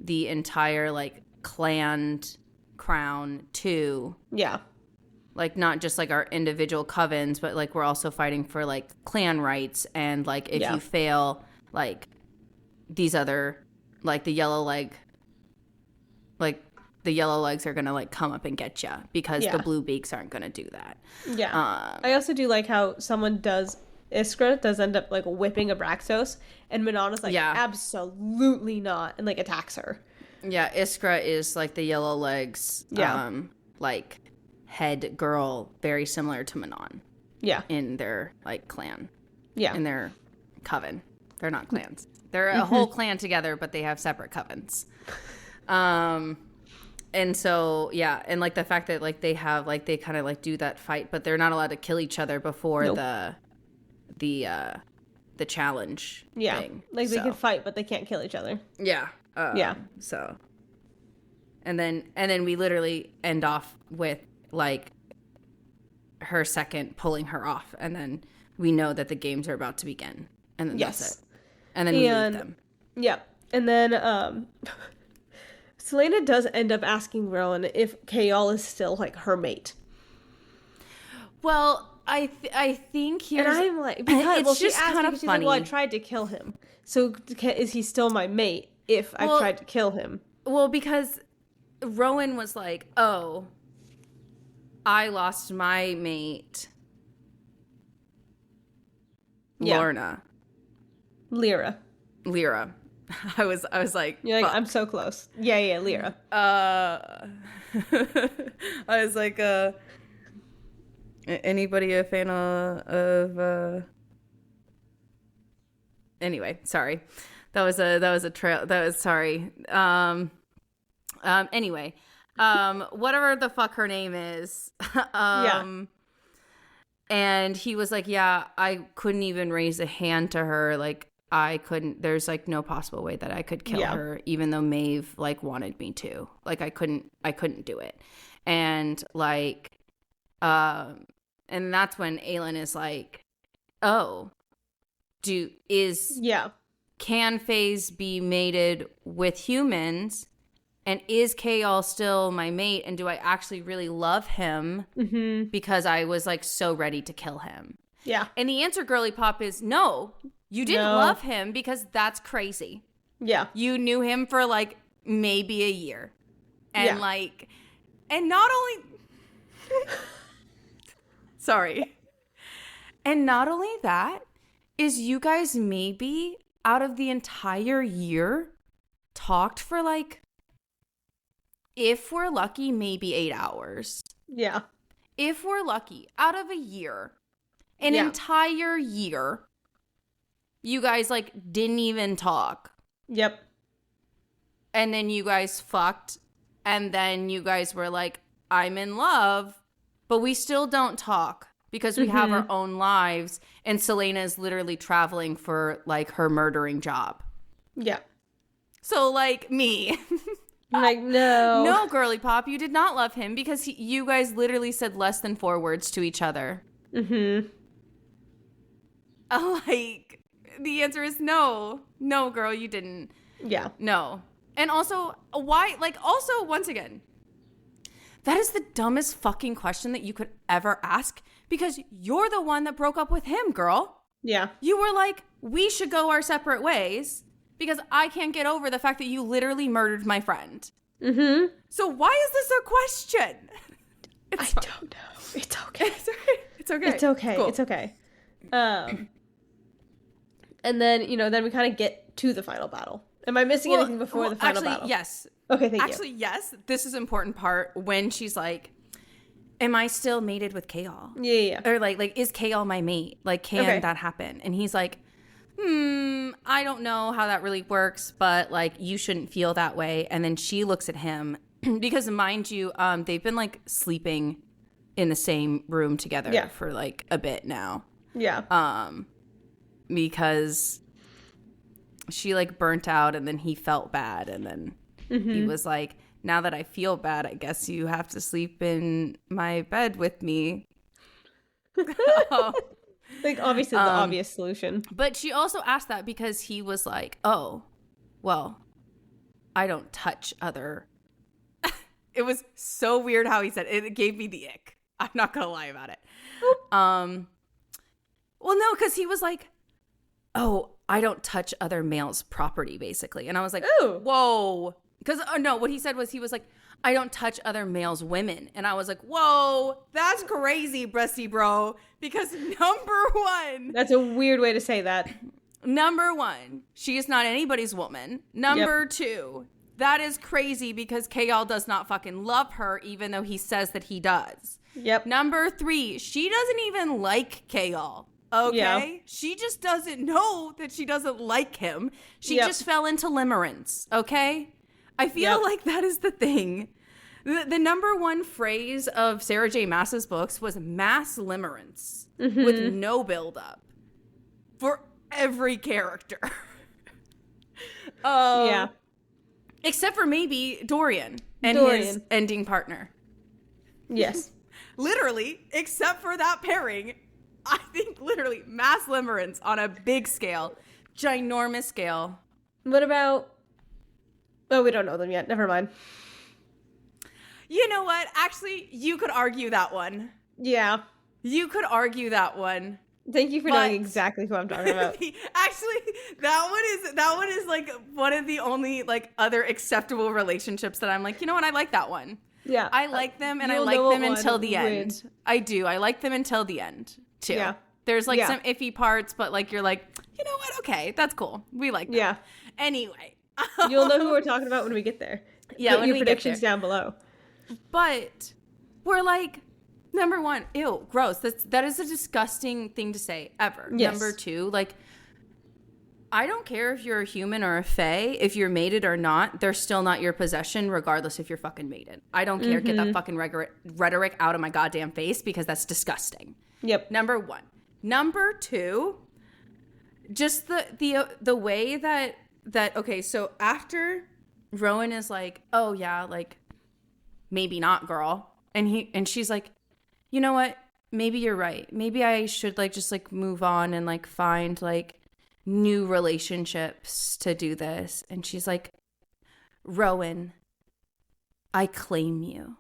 the entire like clan crown too. Yeah. Like, not just like our individual covens, but like we're also fighting for like clan rights. And like, if you fail, like these other, like the yellow legs are gonna like come up and get you, because the blue beaks aren't gonna do that. Yeah. I also do like how Iskra does end up like whipping Abraxos, and Manon is like, absolutely not, and like attacks her. Yeah, Iskra is like the yellow legs, like head girl, very similar to Manon. Yeah. In their like clan. Yeah. In their coven. They're not clans. They're a whole clan together, but they have separate covens. And so, yeah, and like the fact that like they have like they kind of like do that fight, but they're not allowed to kill each other before the challenge thing. Like they can fight, but they can't kill each other. Yeah. So, and then we literally end off with like her second pulling her off, and then we know that the games are about to begin, and then that's it. And then we leave them. Yeah, and then Celeana does end up asking Rowan if Kayal is still like her mate. Well, I think here's... And I'm like... Because, she asked kind of funny. Like, well, I tried to kill him. So is he still my mate if I tried to kill him? Well, because Rowan was like, oh, I lost my mate. Lorna. Lyra. I was like... You're like, I'm so close. Yeah, Lyra. I was like, anybody a fan of anyway, sorry. That was a trail. That was sorry. Anyway, whatever the fuck her name is. And he was like, yeah, I couldn't even raise a hand to her. Like, I couldn't, there's like no possible way that I could kill her, even though Maeve like wanted me to. Like, I couldn't do it. And like, and that's when Aelin is like, oh, can Faze be mated with humans? And is Kayal still my mate? And do I actually really love him? Mm-hmm. Because I was like so ready to kill him. Yeah. And the answer, girly pop, is no. You didn't love him, because that's crazy. Yeah. You knew him for like maybe a year. And like, and not only... Sorry. And not only that, is you guys maybe out of the entire year talked for like, if we're lucky, maybe 8 hours. Yeah. If we're lucky, out of a year, an entire year, you guys like didn't even talk. Yep. And then you guys fucked. And then you guys were like, I'm in love, but we still don't talk because we have our own lives. And Celeana is literally traveling for like her murdering job. Yeah. So like me. Like, no. No, girly pop, you did not love him because you guys literally said less than 4 words to each other. Mm-hmm. Like, the answer is no. No, girl, you didn't. Yeah. No. And also, why? Like, also, once again, that is the dumbest fucking question that you could ever ask because you're the one that broke up with him, girl. Yeah. You were like, we should go our separate ways because I can't get over the fact that you literally murdered my friend. Mm-hmm. So why is this a question? I don't know. It's okay. It's okay. It's okay. It's okay. Cool. It's okay. And then, then we kind of get to the final battle. Am I missing anything before the final battle? Yes. Okay, thank you. Actually, yes. This is an important part when she's like, am I still mated with Kaol? Yeah. Or like, is Kaol my mate? Like, can that happen? And he's like, I don't know how that really works, but like, you shouldn't feel that way. And then she looks at him because mind you, they've been like sleeping in the same room together for like a bit now. Yeah. Because she like burnt out and then he felt bad. And then he was like, now that I feel bad, I guess you have to sleep in my bed with me. Like, obviously, the obvious solution. But she also asked that because he was like, oh, well, I don't touch other. It was so weird how he said it. It gave me the ick. I'm not going to lie about it. Well, no, because he was like, oh, I don't touch other males' property, basically. And I was like, ooh, whoa. Because, no, what he said was, he was like, I don't touch other males' women. And I was like, whoa, that's crazy, breasty bro. Because number one. That's a weird way to say that. Number one, she is not anybody's woman. Number two, that is crazy because Kaol does not fucking love her, even though he says that he does. Yep. Number three, she doesn't even like Kaol. Okay? Yeah. She just doesn't know that she doesn't like him. She just fell into limerence. Okay? I feel like that is the thing. The number one phrase of Sarah J. Maas's books was mass limerence with no buildup for every character. Except for maybe Dorian and his ending partner. Yes. Literally, except for that pairing, I think literally mass limerence on a big scale, ginormous scale. What about... Oh, we don't know them yet. Never mind. You know what? Actually, you could argue that one. Yeah. You could argue that one. Thank you for knowing exactly who I'm talking about. Actually, that one is like one of the only like other acceptable relationships that I'm like, you know what? I like that one. Yeah. I like them and I like them until the end. I do. I like them until the end too. Yeah. There's like some iffy parts, but like you're like, you know what? Okay, that's cool. We like that. Yeah. Anyway. You'll know who we're talking about when we get there. Yeah, put your predictions down below. But we're like, number one, ew, gross. That is a disgusting thing to say ever. Yes. Number two, like, I don't care if you're a human or a fae. If you're mated or not, they're still not your possession, regardless if you're fucking mated. I don't care. Get that fucking rhetoric out of my goddamn face because that's disgusting. Yep. Number one. Number two, just the way that okay, so after Rowan is like, oh yeah, like maybe not, girl, and she's like, you know what, maybe you're right, maybe I should like just like move on and like find like new relationships to do this. And she's like, Rowan, I claim you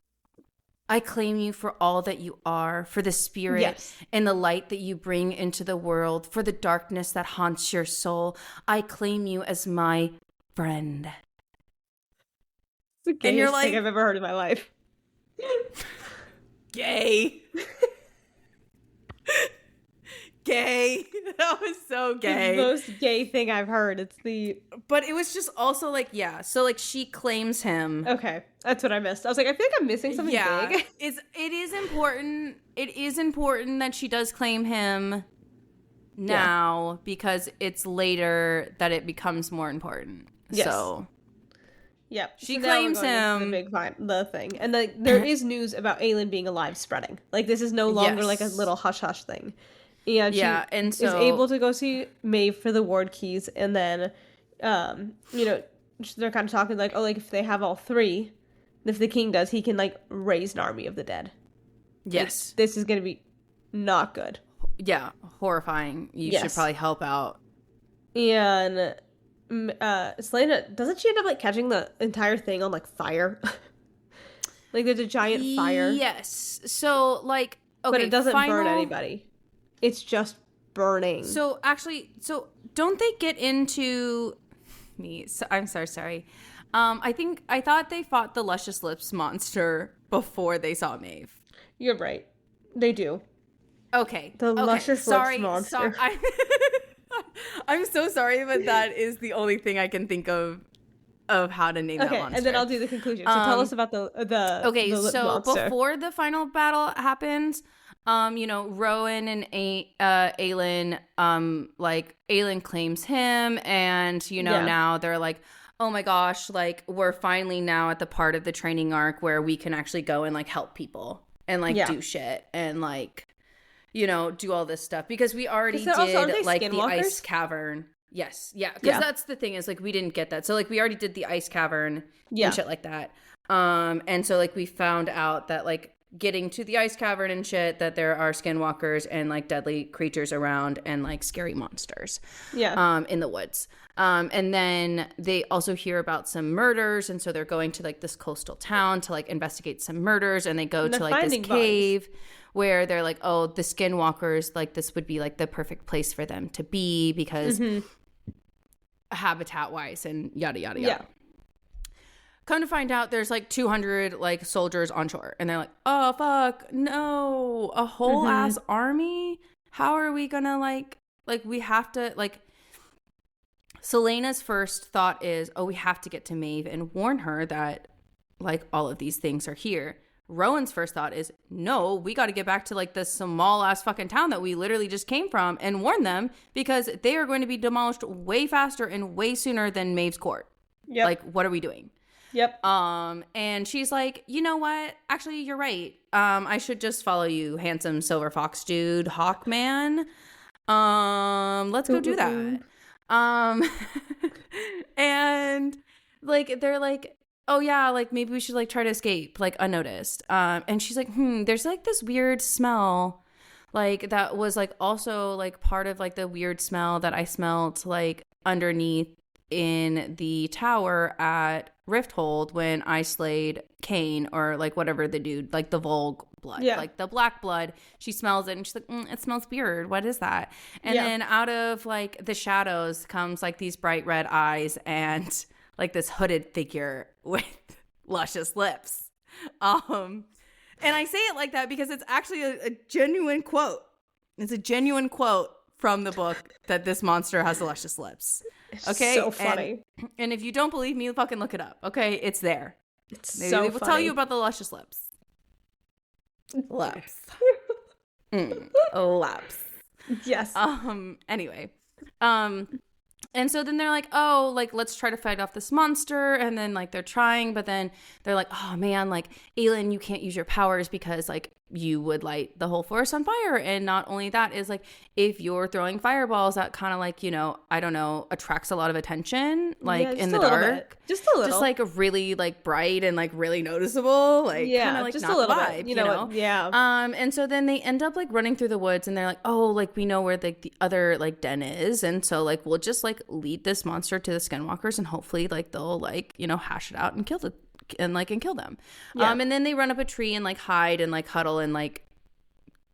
for all that you are, for the spirit and the light that you bring into the world, for the darkness that haunts your soul. I claim you as my friend. It's the gayest thing I've ever heard in my life. Gay. gay. That was so gay. The most gay thing I've heard. But it was just also like, yeah. So like she claims him. Okay, that's what I missed. I was like, I feel like I'm missing something big. It is important. It is important that she does claim him now because it's later that it becomes more important. Yes. So. Yep. She claims him. The thing. And there is news about Aelin being alive spreading. Like, this is no longer like a little hush-hush thing. And she is able to go see Maeve for the ward keys. And then, they're kind of talking like, oh, like, if they have all three, if the king does, he can, like, raise an army of the dead. Yes. Like, this is going to be not good. Yeah. Horrifying. You should probably help out. And... Celeana, doesn't she end up like catching the entire thing on like fire? Like there's a giant fire. Yes. So like, okay, but it doesn't burn anybody. It's just burning. So actually, don't they get into me? So, I'm sorry. I thought they fought the Luscious Lips monster before they saw Maeve. You're right. They do. Okay. The Luscious Lips monster. I'm so sorry, but that is the only thing I can think of how to name that monster. And then I'll do the conclusion. So tell us about the monster. Before the final battle happens, Rowan and Aelin, like Aelin claims him, and now they're like, oh my gosh, like we're finally now at the part of the training arc where we can actually go and like help people and like do shit and like. Do all this stuff because we already did like the ice cavern. Yes. Yeah. Because that's the thing is like, we didn't get that. So like we already did the ice cavern and shit like that. And so like we found out that like getting to the ice cavern and shit, that there are skinwalkers and like deadly creatures around and like scary monsters. Yeah. In the woods. And then they also hear about some murders. And so they're going to like this coastal town to like investigate some murders. And they go to like this cave. Where they're like, oh, the skinwalkers, like this would be like the perfect place for them to be because habitat-wise and yada, yada, yada. Yeah. Come to find out there's like 200 like soldiers on shore. And they're like, oh, fuck, no, a whole ass army? How are we gonna like we have to like... Celeana's first thought is, oh, we have to get to Maeve and warn her that like all of these things are here. Rowan's first thought is, no, we got to get back to like this small ass fucking town that we literally just came from and warn them because they are going to be demolished way faster and way sooner than Maeve's court. Yep. Like, what are we doing? Yep. And she's like, you know what? Actually, you're right. I should just follow you, handsome silver fox dude, Hawkman. Let's go do that. And like, they're like, oh yeah, like maybe we should like try to escape like unnoticed. And she's like, there's like this weird smell, like that was like also like part of like the weird smell that I smelled like underneath in the tower at Rifthold when I slayed Cain or like whatever the dude, like the Volg blood, like the black blood. She smells it and she's like, it smells weird. What is that? And then out of like the shadows comes like these bright red eyes and like this hooded figure with luscious lips. And I say it like that because it's actually a genuine quote. It's a genuine quote from the book that this monster has luscious lips. Okay? So funny. And if you don't believe me, fucking look it up. Okay? It's there. It's Maybe so they will tell you about the luscious lips. Lips. Lips. Yes. Anyway. And so then they're like, oh, like, let's try to fight off this monster. And then, like, they're trying. But then they're like, oh, man, like, Aelin, you can't use your powers because, like, you would light the whole forest on fire. And not only that is, like, if you're throwing fireballs, that kind of, like, I don't know, attracts a lot of attention, like, in the dark. Just a little. Just, like, really, like, bright and, like, really noticeable. Like, kind of, like, just not a little vibe, bit. You know? Yeah. And so then they end up, like, running through the woods. And they're like, oh, like, we know where, like, the other, like, den is. And so, like, we'll just, like, lead this monster to the skinwalkers. And hopefully, like, they'll, like, hash it out and kill them. Yeah. And then they run up a tree and like hide and like huddle and like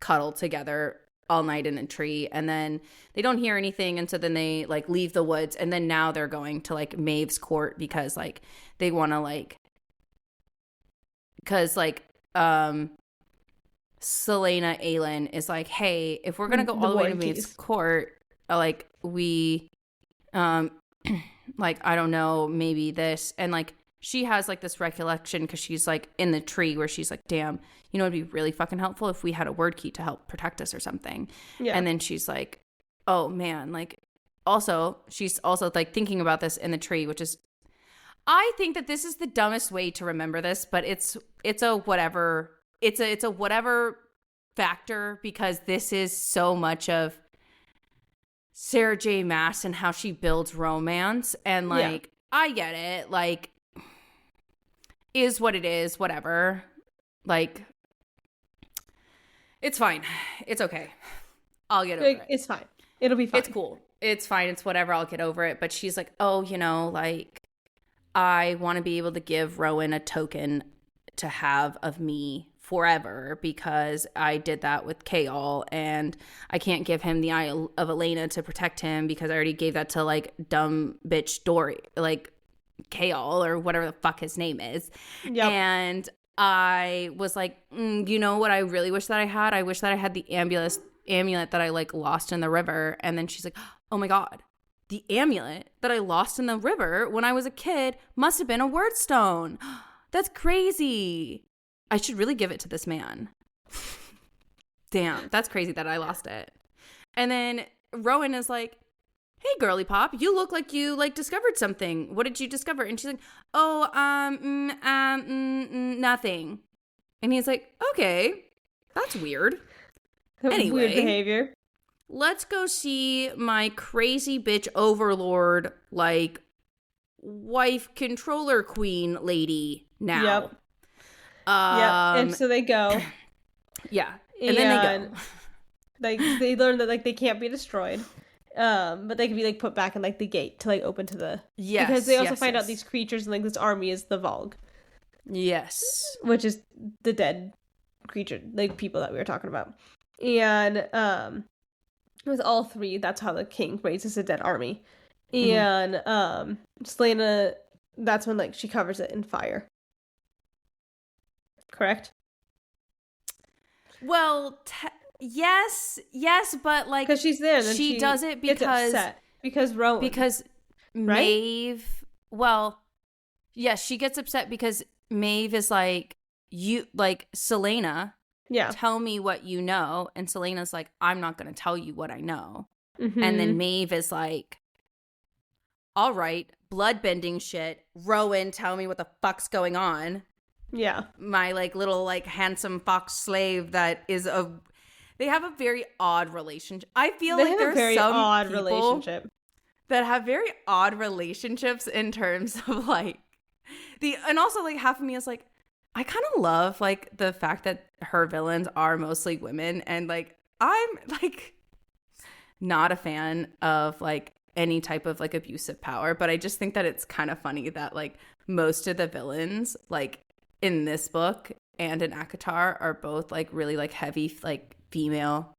cuddle together all night in a tree, and then they don't hear anything, and so then they like leave the woods, and then now they're going to like Maeve's court because like they want to like, because like Celeana Aelin is like, hey, if we're gonna go all the way to Maeve's court, like we like, I don't know, maybe this, and like she has like this recollection because she's like in the tree where she's like, damn, you know, it'd be really fucking helpful if we had a word key to help protect us or something. Yeah. And then she's like, oh man, like also she's also like thinking about this in the tree, which is, I think that this is the dumbest way to remember this, but it's a whatever, it's a whatever factor, because this is so much of Sarah J. Maas and how she builds romance, and like I get it, like is what it is, whatever, like it's fine, it's okay, I'll get over it, it's fine, it'll be fine, it's cool, it's fine, it's whatever, I'll get over it. But she's like, oh, you know, like I want to be able to give Rowan a token to have of me forever, because I did that with Chaol, and I can't give him the Eye of Elena to protect him because I already gave that to like dumb bitch Dory, like Chaol or whatever the fuck his name is. Yep. And I was like, you know what I really wish that I had? I wish that I had the amulet that I like lost in the river. And then she's like, oh my God, the amulet that I lost in the river when I was a kid must have been a word stone. That's crazy. I should really give it to this man. Damn, that's crazy that I lost it. And then Rowan is like, hey, girly pop, you look like you like discovered something. What did you discover? And she's like, oh, nothing. And he's like, okay, that's weird. Anyway, weird behavior. Let's go see my crazy bitch overlord, like wife controller queen lady now. Yep. And so they go. Yeah. And then they go. Like they learn that like they can't be destroyed. But they can be like put back in like the gate to like open to the because they also find out these creatures and like this army is the Volg. Yes. Which is the dead creature, like people that we were talking about. And with all three, that's how the king raises a dead army. And Celeana, that's when like she covers it in fire. Correct? Well, yes, but like because she's there, then she does it because Rowan, because right? Maeve. Well, yes, she gets upset because Maeve is like, you like Celeana. Yeah, tell me what you know, and Celena's like, I'm not going to tell you what I know. And then Maeve is like, all right, bloodbending shit. Rowan, tell me what the fuck's going on. Yeah. My like little like handsome fox slave that is they have a very odd relationship. I feel like there's some odd relationship that have very odd relationships in terms of like and also like half of me is like, I kind of love like the fact that her villains are mostly women, and like I'm like not a fan of like any type of like abusive power, but I just think that it's kind of funny that like most of the villains like in this book and in ACOTAR are both like really like heavy like female.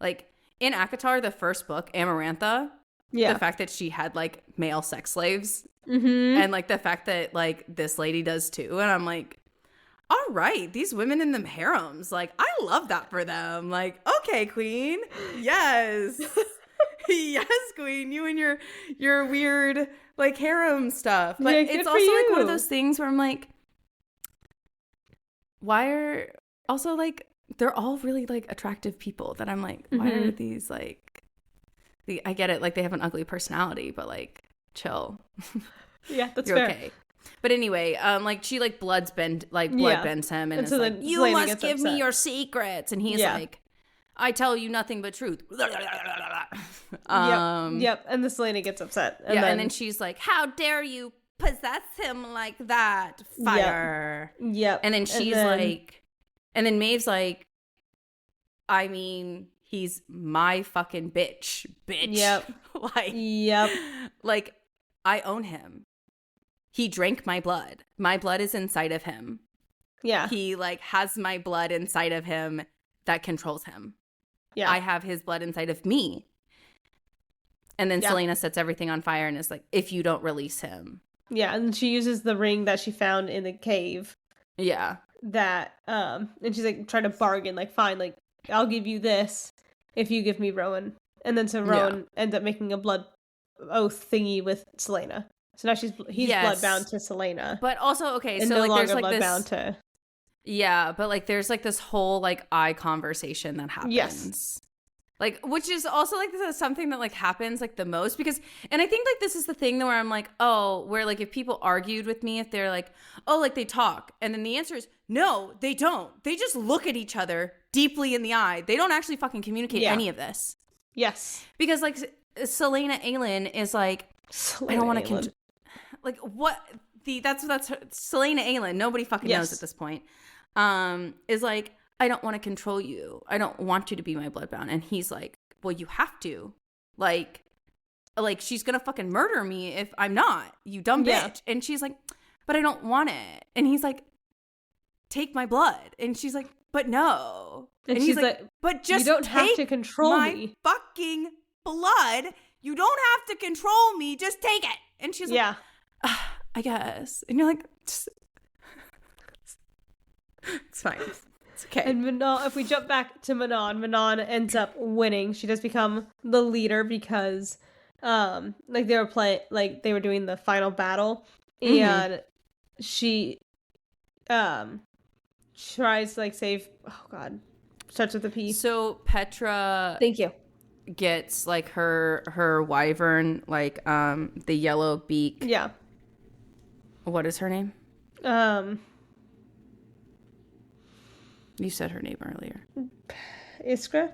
Like in ACOTAR, the first book, Amarantha, the fact that she had like male sex slaves, and like the fact that like this lady does too, and I'm like, all right, these women in them harems, like I love that for them. Like, okay, queen, yes. Yes, queen, you and your weird like harem stuff. But it's also like one of those things where I'm like, why are also like they're all really like attractive people that I'm like, why are these like I get it, like they have an ugly personality, but like chill. Yeah, that's fair. Okay. But anyway, like she like bloodbends him, and it's so like, you must give me your secrets, and he's like, I tell you nothing but truth. Yep. And the Celeana gets upset. And then she's like, how dare you possess him like that? Fire. Yep. And then she's like, and then Maeve's like, I mean, he's my fucking bitch. Yep. Like, I own him. He drank my blood. My blood is inside of him. Yeah. He like has my blood inside of him that controls him. Yeah. I have his blood inside of me. And then Celeana sets everything on fire and is like, if you don't release him. Yeah, and she uses the ring that she found in the cave. Yeah. that and she's like trying to bargain, like, fine, like, I'll give you this if you give me Rowan. And then so Rowan ends up making a blood oath thingy with Celeana. So now he's bloodbound to Celeana. But also, okay, and so no like longer there's like bloodbound this to... Yeah, but like there's like this whole like eye conversation that happens. Yes. Like, which is also like this is something that like happens like the most because, and I think like this is the thing where I'm like, oh, where like if people argued with me, if they're like, oh, like they talk, and then the answer is no, they don't. They just look at each other deeply in the eye. They don't actually fucking communicate any of this. Yes. Because like Celeana Aylin is like, I don't want to like what that's her, Celeana Aylin. Nobody fucking knows at this point. Is like, I don't want to control you. I don't want you to be my bloodbound. And he's like, well, you have to. Like she's gonna fucking murder me if I'm not, you dumb bitch. And she's like, but I don't want it. And he's like, take my blood. And she's like, but no. And he's like, but just you don't have to control my fucking blood. You don't have to control me. Just take it. And she's like, I guess. And you're like, just... it's fine. It's okay. And Manon, if we jump back to Manon ends up winning. She does become the leader because, like they were doing the final battle, and she, tries to like save. Oh God, starts with a P. So Petra. Thank you. Gets like her wyvern, like the yellow beak. Yeah. What is her name? You said her name earlier. Iskra?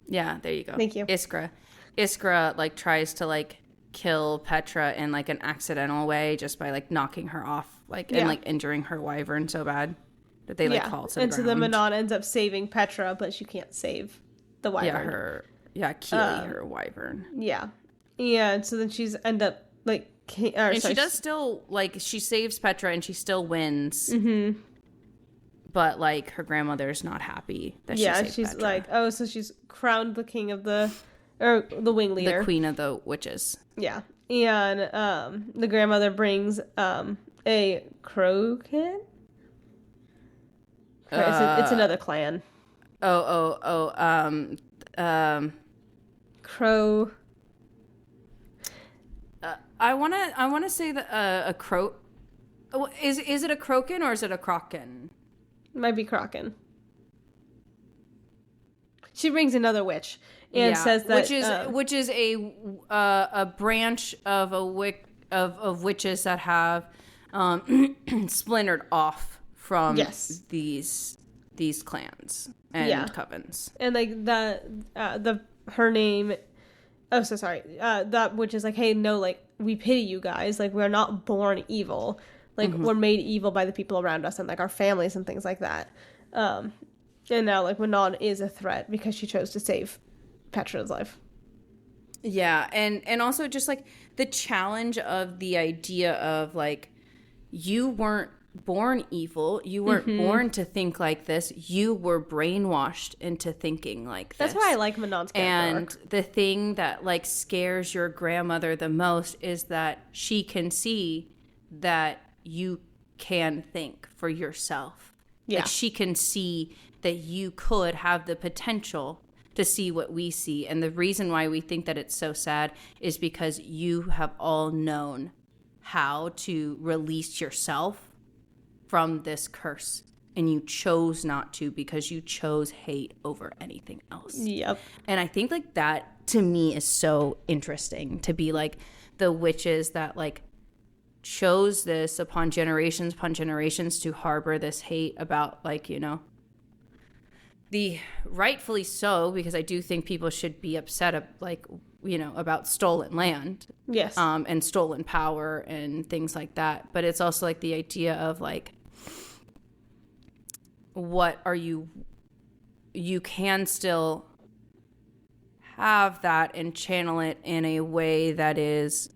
Yeah, there you go. Thank you. Iskra like tries to like kill Petra in like an accidental way just by like knocking her off and like injuring her wyvern so bad that they like fall to the ground. And so then Manon ends up saving Petra, but she can't save the wyvern. Keely, her wyvern. Yeah. And so then she's end up like she does still like she saves Petra and she still wins. Mm-hmm. But like her grandmother's not happy that she's Petra. Like, oh, so she's crowned the king of the wing leader, the queen of the witches. Yeah, and the grandmother brings a Crokin. It's another clan. Crow. I wanna say that a crow. Is it a Crokin or is it a Kraken? Might be Kraken. She brings another witch and says that which is a branch of of witches that have splintered off from these clans and covens. And like her name. Oh, so sorry. That witch is like, hey, no, like we pity you guys. Like we're not born evil. Like, we're made evil by the people around us and, like, our families and things like that. And now, like, Manon is a threat because she chose to save Petra's life. Yeah, and also just, like, the challenge of the idea of, like, you weren't born evil. You weren't born to think like this. You were brainwashed into thinking like this. That's why I like Manon's character arc. The thing that, like, scares your grandmother the most is that she can see that you can think for yourself. Yeah. Like she can see that you could have the potential to see what we see. And the reason why we think that it's so sad is because you have all known how to release yourself from this curse. And you chose not to because you chose hate over anything else. Yep. And I think like that to me is so interesting to be like the witches that like chose this upon generations to harbor this hate about like, you know, the rightfully so, because I do think people should be upset like, you know, about stolen land. Yes. And stolen power and things like that. But it's also like the idea of like, what are you can still have that and channel it in a way that is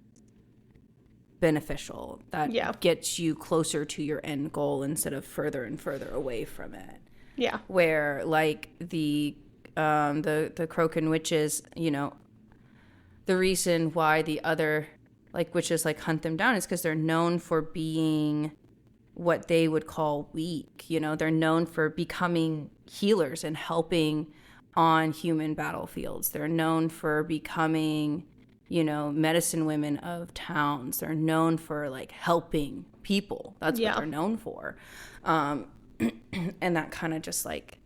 beneficial, that gets you closer to your end goal instead of further and further away from it. Yeah. Where like the Crokin witches, you know, the reason why the other like witches like hunt them down is because they're known for being what they would call weak. You know, they're known for becoming healers and helping on human battlefields. They're known for becoming, you know, medicine women of towns. They're known for like helping people. That's what they're known for. And that kind of just like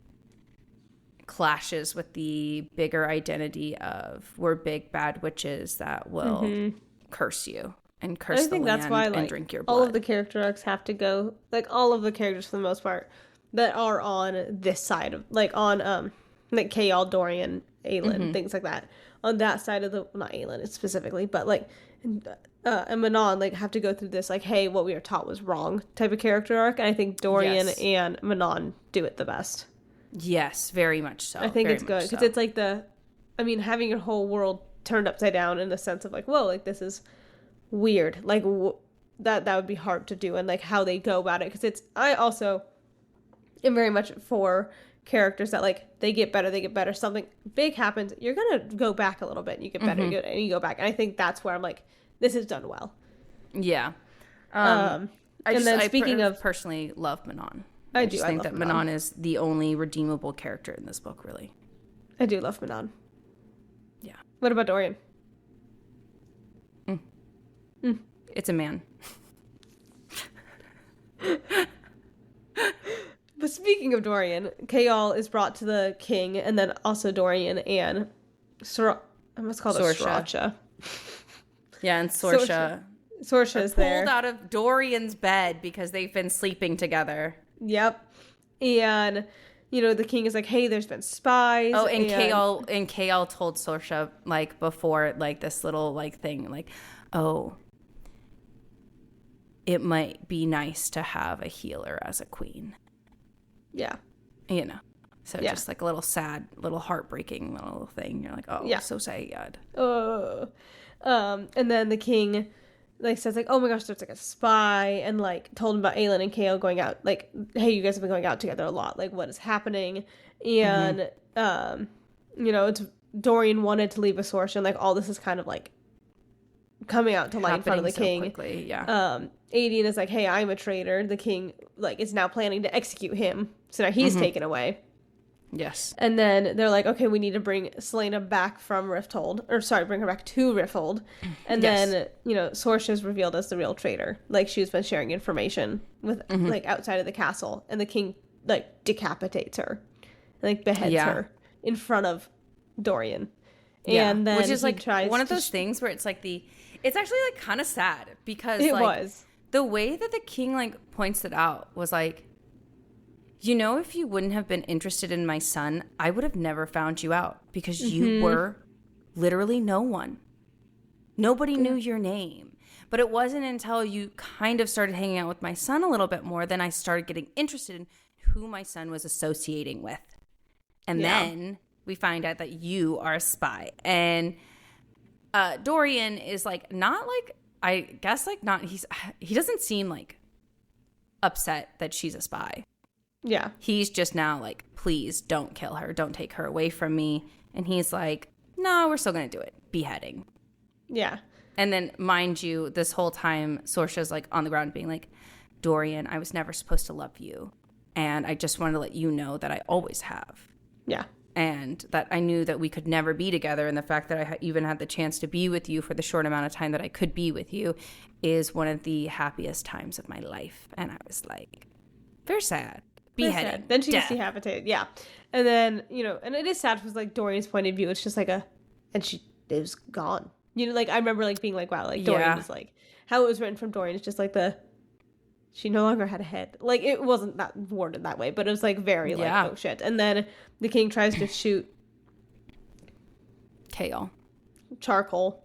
clashes with the bigger identity of we're big bad witches that will curse you and curse the land that's why, like, and drink your blood. All of the character arcs have to go, like all of the characters for the most part that are on this side of, like on like Chaol, Dorian, Aelin, things like that. On that side of the, not Aelin specifically, but like and Manon, like have to go through this like, hey, what we were taught was wrong type of character arc, and I think Dorian and Manon do it the best. Yes, very much so. I think it's good because it's like having your whole world turned upside down in the sense of like, whoa, like this is weird, like that would be hard to do, and like how they go about it, because I also am very much for characters that like they get better, something big happens, you're gonna go back a little bit and you get better, and you go back, and I think that's where I'm like, this is done well. I personally love Manon. I think that Manon is the only redeemable character in this book, really. I do love Manon. Yeah. What about Dorian? It's a man. But speaking of Dorian, Chaol is brought to the king, and then also Dorian and what's called Sorcha. Yeah, and Sorcha is there. Pulled out of Dorian's bed because they've been sleeping together. Yep. And, you know, the king is like, hey, there's been spies. Oh, and Chaol told Sorcha, like, before, like, this little, like, thing, like, oh, it might be nice to have a healer as a queen. Yeah. You know. So just, like, a little sad, little heartbreaking little thing. You're like, oh, so sad. And then the king, like, says, like, oh my gosh, there's, like, a spy, and, like, told him about Aelin and Chaol going out, like, hey, you guys have been going out together a lot, like, what is happening? And, you know, it's Dorian wanted to leave with Sorcha, and, like, all this is kind of, like, coming out to light in front of the king. Quickly, yeah. Aedion is like, hey, I'm a traitor. The king, like, is now planning to execute him, so now he's taken away. Yes. And then they're like, okay, we need to bring Celeana back from Rifthold. Or, sorry, bring her back to Rifthold. And then, you know, Sorcha is revealed as the real traitor. Like, she's been sharing information with, like, outside of the castle. And the king, like, decapitates her. And, like, beheads her in front of Dorian. Yeah. And then which is, like, one of those things where it's, like, it's actually, like, kind of sad. Because, the way that the king, like, points it out was, like, you know, if you wouldn't have been interested in my son, I would have never found you out, because you were literally no one. Nobody knew your name. But it wasn't until you kind of started hanging out with my son a little bit more, then I started getting interested in who my son was associating with. And then we find out that you are a spy. And Dorian is like, not like, I guess like not, he doesn't seem like upset that she's a spy. Yeah. He's just now like, please don't kill her. Don't take her away from me. And he's like, no, we're still going to do it. Beheading. Yeah. And then, mind you, this whole time, Sorcha's like on the ground being like, Dorian, I was never supposed to love you. And I just wanted to let you know that I always have. Yeah. And that I knew that we could never be together. And the fact that I even had the chance to be with you for the short amount of time that I could be with you is one of the happiest times of my life. And I was like, very sad. Beheaded. Then she gets decapitated. Yeah. And then, you know, and it is sad from like Dorian's point of view. It's just like it was gone. You know, like I remember like being like, wow, like Dorian was like, how it was written from Dorian is just like she no longer had a head. Like it wasn't that worded that way, but it was like very like, oh shit. And then the king tries to shoot Chaol. Charcoal.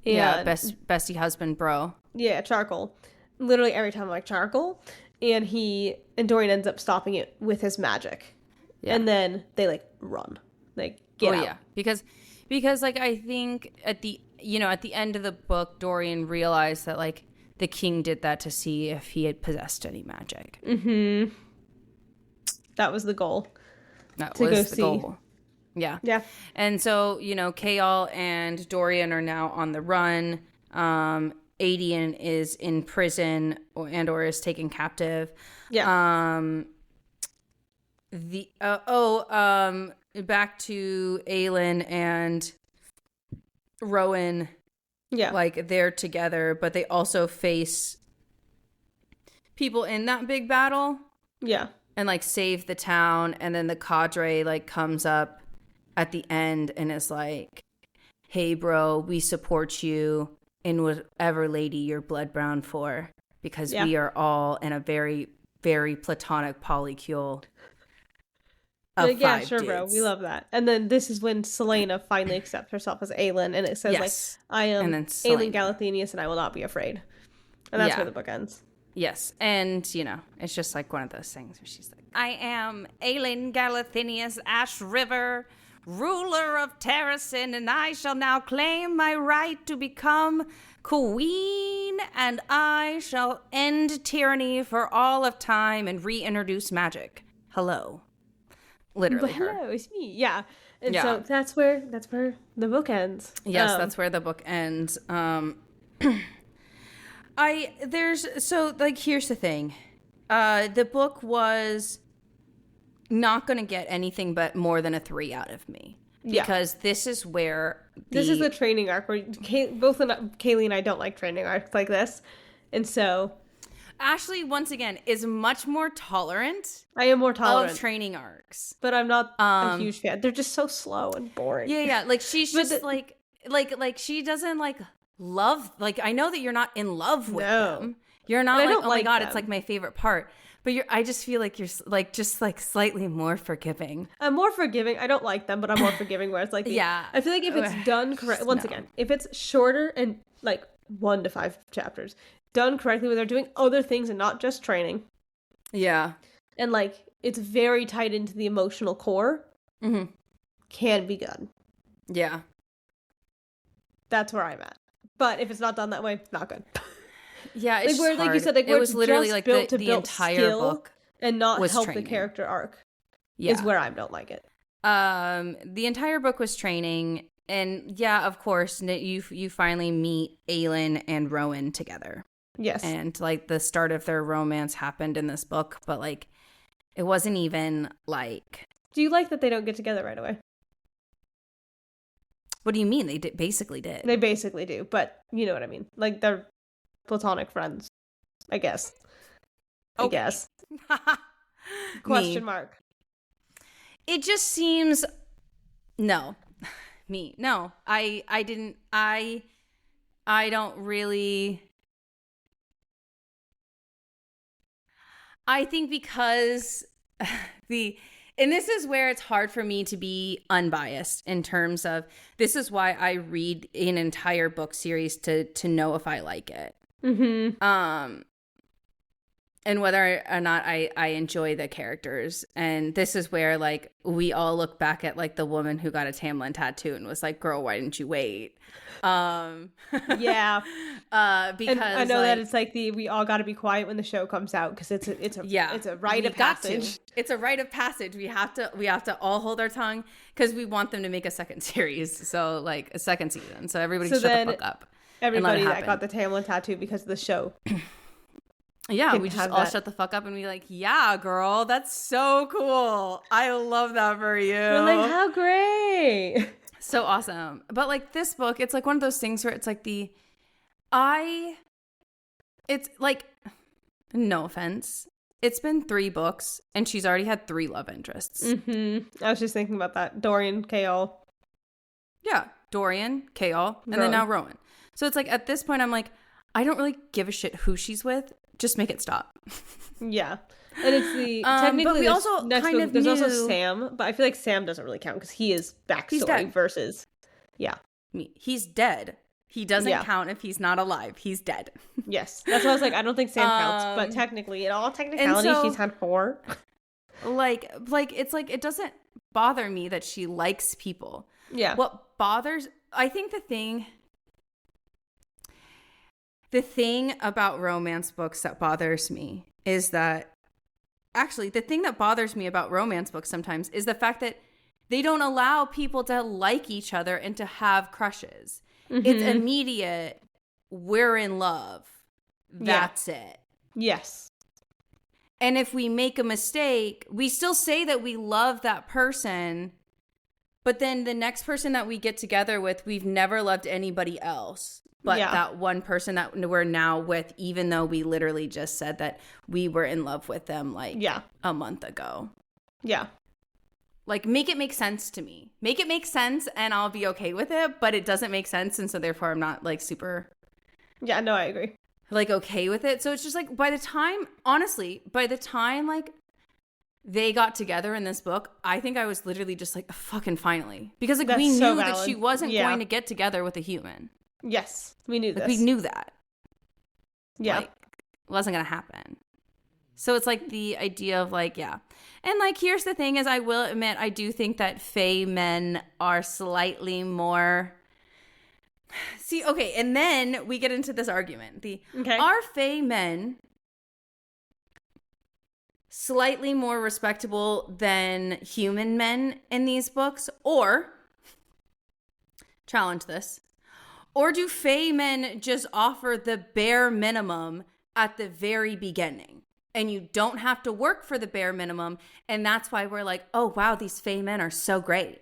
And bestie husband bro. Yeah, Charcoal. Literally every time I'm like, Charcoal. And Dorian ends up stopping it with his magic. Yeah. And then they like run. Like get out. Yeah. Because like I think at the end of the book, Dorian realized that like the king did that to see if he had possessed any magic. Mm-hmm. That was the goal. That was the goal. Yeah. Yeah. And so, you know, Chaol and Dorian are now on the run. Adian is in prison or is taken captive. Yeah. Back to Aelin and Rowan. Yeah. Like, they're together, but they also face people in that big battle. Yeah. And, like, save the town. And then the cadre, like, comes up at the end and is like, hey, bro, we support you in whatever lady you're blood brown for. Because we are all in a very, very platonic polycule of yeah, five sure, dudes. bro. We love that. And then this is when Celeana finally accepts herself as Aelin. And it says, like, I am Aelin Galathenius and I will not be afraid. And that's where the book ends. Yes. And, you know, it's just like one of those things where she's like, I am Aelin Galathenius Ash River, ruler of Terracin, and I shall now claim my right to become queen, and I shall end tyranny for all of time and reintroduce magic. Hello. Literally hello, it's me. Yeah. And so that's where the book ends. Yes, that's where the book ends. Here's the thing. The book was not going to get anything but more than a 3 out of me. Because this is where this is the training arc where both Kaylee and I don't like training arcs like this. And so Ashley, once again, is much more tolerant. I am more tolerant of training arcs. But I'm not a huge fan. They're just so slow and boring. Yeah. Like, she's just like she doesn't like love, like, I know that you're not in love with them. You're not like, oh my God, it's like my favorite part. But I just feel like you're like just like slightly more forgiving. I'm more forgiving. I don't like them, but I'm more forgiving. Where it's like, I feel like if it's done correct, again, if it's shorter and like 1 to 5 chapters, done correctly, where they're doing other things and not just training. Yeah, and like it's very tied into the emotional core. Mm-hmm. Can be good. Yeah, that's where I'm at. But if it's not done that way, not good. Yeah, it's like where, hard. Like you said, like it was literally like the entire book and not was help training. The character arc. Is where I don't like it. The entire book was training, and of course, you finally meet Aelin and Rowan together. Yes, and like the start of their romance happened in this book, but like it wasn't even like. Do you like that they don't get together right away? What do you mean? They basically did. They basically do, but you know what I mean. Like they're platonic friends, I guess. Okay. I guess. Question mark. It just seems no. I don't really. I think because and this is where it's hard for me to be unbiased in terms of, this is why I read an entire book series to know if I like it. Mm-hmm. And whether or not I enjoy the characters. And this is where, like, we all look back at, like, the woman who got a Tamlin tattoo and was like, girl, why didn't you wait? Yeah. Because and I know that it's like we all got to be quiet when the show comes out, because it's a rite of passage. It's a rite of passage. We have to all hold our tongue, because we want them to make a second series. So, like, a second season. So everybody shut the fuck up. Everybody that got the Tamlin tattoo because of the show. Yeah, we just all shut the fuck up and be like, yeah, girl, that's so cool. I love that for you. We're like, how great. So awesome. But like this book, it's like one of those things where it's like it's like, no offense, it's been 3 books and she's already had 3 love interests. Mm-hmm. I was just thinking about that. Dorian, Chaol. Yeah, Dorian, Chaol, and then now Rowan. So it's like, at this point, I'm like, I don't really give a shit who she's with. Just make it stop. Yeah. And it's the technically but we also kind of there's also Sam, but I feel like Sam doesn't really count because he is backstory versus he's dead. He doesn't count if he's not alive. He's dead. Yes. That's why I was like, I don't think Sam counts, but technically, in all technicality, she's had 4. Like it's like, it doesn't bother me that she likes people. Yeah. What bothers, I think the thing about romance books that bothers me is that, actually, the thing that bothers me about romance books sometimes is the fact that they don't allow people to like each other and to have crushes. Mm-hmm. It's immediate. we're in love. That's it. Yes. And if we make a mistake, we still say that we love that person, but then the next person that we get together with, we've never loved anybody else but that one person that we're now with, even though we literally just said that we were in love with them like a month ago. Yeah. Like, make it make sense to me. Make it make sense and I'll be okay with it, but it doesn't make sense. And so therefore I'm not like super. Yeah, no, I agree. Like, okay with it. So it's just like, by the time like they got together in this book, I think I was literally just like, fucking finally. Because like, we knew that she wasn't going to get together with a human. Yes, we knew this. We knew that. Yeah. Like, it wasn't going to happen. So it's like the idea of like, yeah. And like, here's the thing is, I will admit, I do think that fae men are slightly more... See, okay, and then we get into this argument. Are fae men slightly more respectable than human men in these books? Or, challenge this, or do fae men just offer the bare minimum at the very beginning? And you don't have to work for the bare minimum. And that's why we're like, oh, wow, these fae men are so great.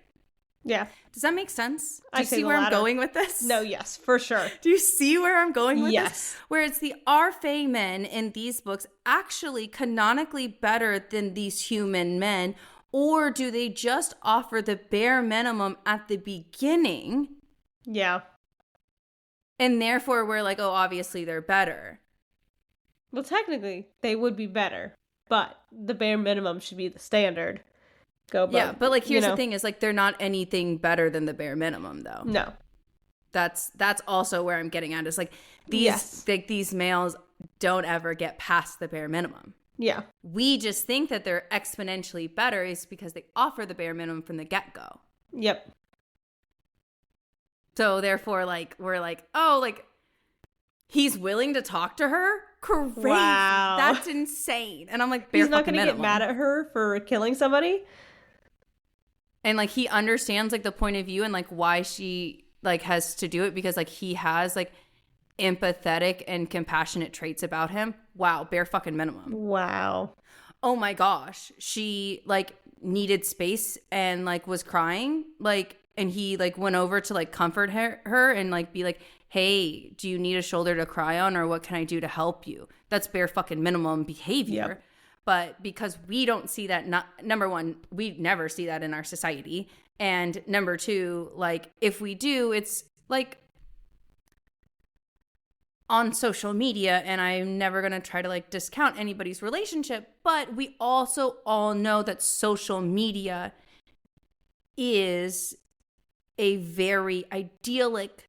Yeah. Does that make sense? Do you see where I'm going with this? No, yes, for sure. Do you see where I'm going with this? Where it's are fae men in these books actually canonically better than these human men? Or do they just offer the bare minimum at the beginning? Yeah. And therefore we're like, oh, obviously they're better. Well, technically, they would be better, but the bare minimum should be the standard. But like, here's the thing is like, they're not anything better than the bare minimum, though. No. That's also where I'm getting at is like, these males don't ever get past the bare minimum. Yeah. We just think that they're exponentially better is because they offer the bare minimum from the get-go. Yep. So therefore, like, we're like, oh, like, he's willing to talk to her? Crazy. Wow. That's insane. And I'm like, he's not going to get mad at her for killing somebody? And like, he understands like the point of view and like why she like has to do it because like he has like empathetic and compassionate traits about him. Wow. Bare fucking minimum. Wow. Oh my gosh. She like needed space and like was crying. Like, and he like went over to like comfort her and like be like, hey, do you need a shoulder to cry on or what can I do to help you? That's bare fucking minimum behavior. Yep. But because we don't see that, number one, we never see that in our society. And number two, like if we do, it's like on social media, and I'm never going to try to like discount anybody's relationship, but we also all know that social media is a very idyllic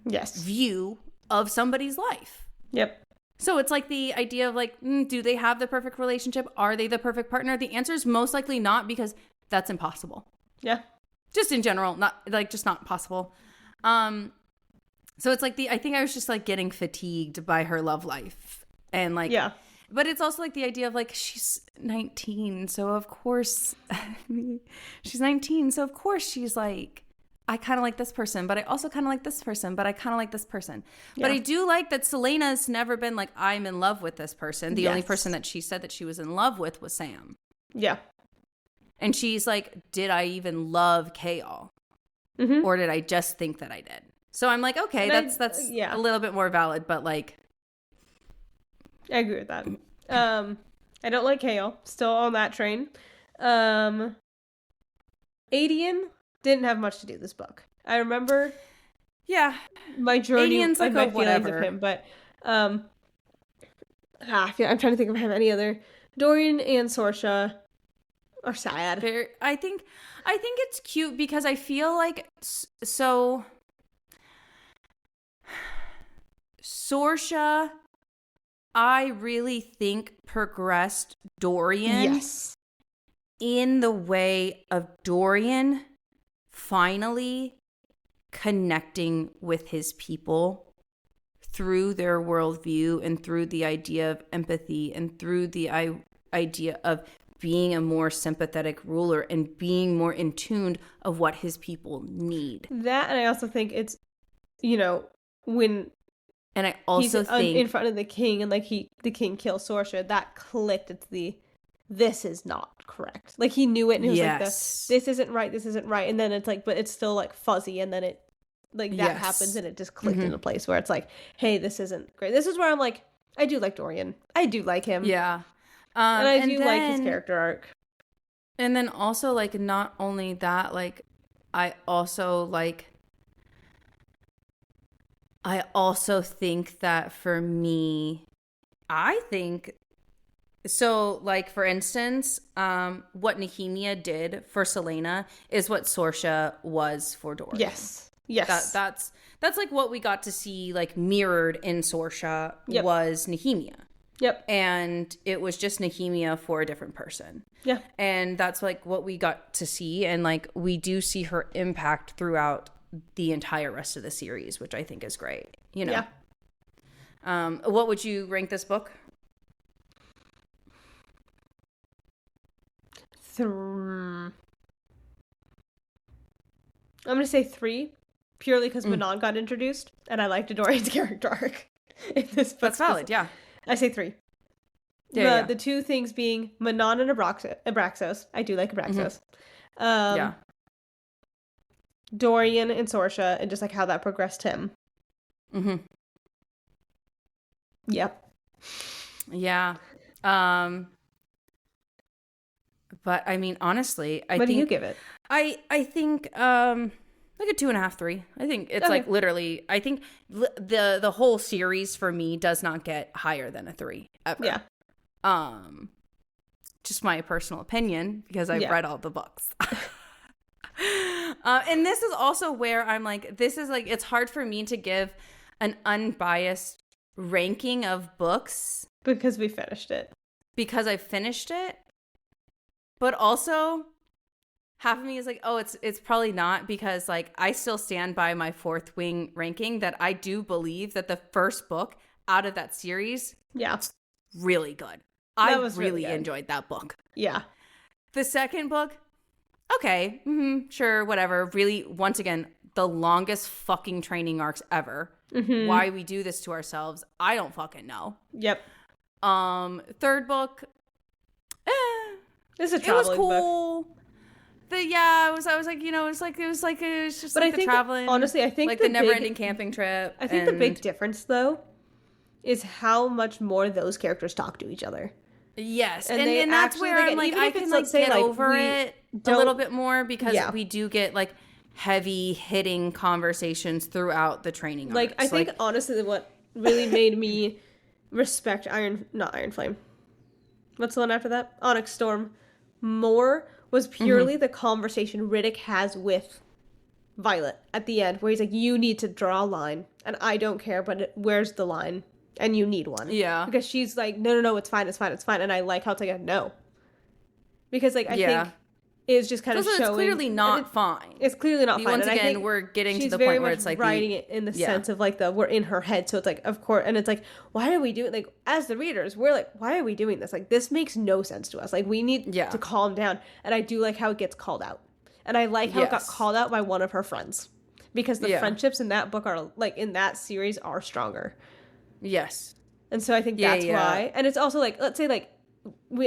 view of somebody's life. Yep. So it's like the idea of like, do they have the perfect relationship? Are they the perfect partner? The answer is most likely not, because that's impossible. Yeah. Just in general, just not possible. So it's like I think I was just like getting fatigued by her love life. And like, yeah. But it's also like the idea of like, she's 19. So of course, she's 19. So of course she's like, I kind of like this person, but I also kind of like this person, but I kind of like this person. Yeah. But I do like that Celeana's never been like, I'm in love with this person. The only person that she said that she was in love with was Sam. Yeah. And she's like, did I even love Chaol? Mm-hmm. Or did I just think that I did? So I'm like, okay, that's a little bit more valid, but like. I agree with that. I don't like Chaol. Still on that train. Adian didn't have much to do this book. I remember, my journey and like my feelings of him, but I'm trying to think of him any other. Dorian and Sorsha are sad. I think it's cute because I feel like Sorsha, I really think progressed Dorian in the way of Dorian finally connecting with his people through their worldview and through the idea of empathy and through the idea of being a more sympathetic ruler and being more in tune of what his people need. That, and I also think it's, when And I also think in front of the king, and like the king kills Sorsha. That clicked. It's this is not correct. Like he knew it, and he was like, this isn't right. This isn't right. And then it's like, but it's still like fuzzy, and then it like that happens, and it just clicked into place where it's like, hey, this isn't great. This is where I'm like, I do like Dorian. I do like him. Yeah. And I do like his character arc. And then also, like, not only that, like, I also think that for me, I think, so, like, for instance, what Nehemia did for Celeana is what Sorsha was for Dorian. Yes. That's like what we got to see, like, mirrored in Sorsha was Nehemia. Yep. And it was just Nehemia for a different person. Yeah. And that's like what we got to see. And like we do see her impact throughout the entire rest of the series, which I think is great. You know? Yeah. What would you rank this book? I'm going to say 3, purely because Manon got introduced, and I liked Dorian's character arc in this book. That's valid, yeah. I say 3. Yeah, the 2 things being Manon and Abraxos. I do like Abraxos. Yeah. Dorian and Sorsha, and just like how that progressed him. Yep. Yeah. But I mean, honestly, I think. What do you give it? I think like a 2.5, 3. I think it's like literally. I think the whole series for me does not get higher than a 3 ever. Yeah. Just my personal opinion because I've read all the books. And this is also where I'm like, this is like, it's hard for me to give an unbiased ranking of books because we finished it. Because I finished it. But also, half of me is like, oh, it's probably not, because like I still stand by my Fourth Wing ranking that I do believe that the first book out of that series, really good. I really enjoyed that book. Yeah. The second book, okay, sure, whatever. Really, once again, the longest fucking training arcs ever. Why we do this to ourselves, I don't fucking know. Yep. Third book, it's a traveling book. It was cool. I was like, you know, it was just but like I the traveling. Honestly, I think like the never-ending camping trip. I think the big difference, though, is how much more those characters talk to each other. Yes, and that's where I'm like, I can like get over it a little bit more because we do get like heavy hitting conversations throughout the training arcs. Like I think honestly, what really made me respect not Iron Flame. What's the one after that? Onyx Storm. More was purely the conversation Riddick has with Violet at the end, where he's like, "You need to draw a line, and I don't care, but where's the line?" And you need one. Yeah. Because she's like, no, it's fine. And I like how it's like a no. Because like, I think it's just kind of showing. It's clearly not fine. It's clearly not fine. Once again, we're getting to the point where it's like writing it in the sense of like we're in her head. So it's like, of course. And it's like, why are we doing, like, as the readers, we're like, why are we doing this? Like, this makes no sense to us. Like, we need to calm down. And I do like how it gets called out. And I like how it got called out by one of her friends. Because the friendships in that book are, like, in that series are stronger. Yes. And so I think that's why. And it's also like, let's say like,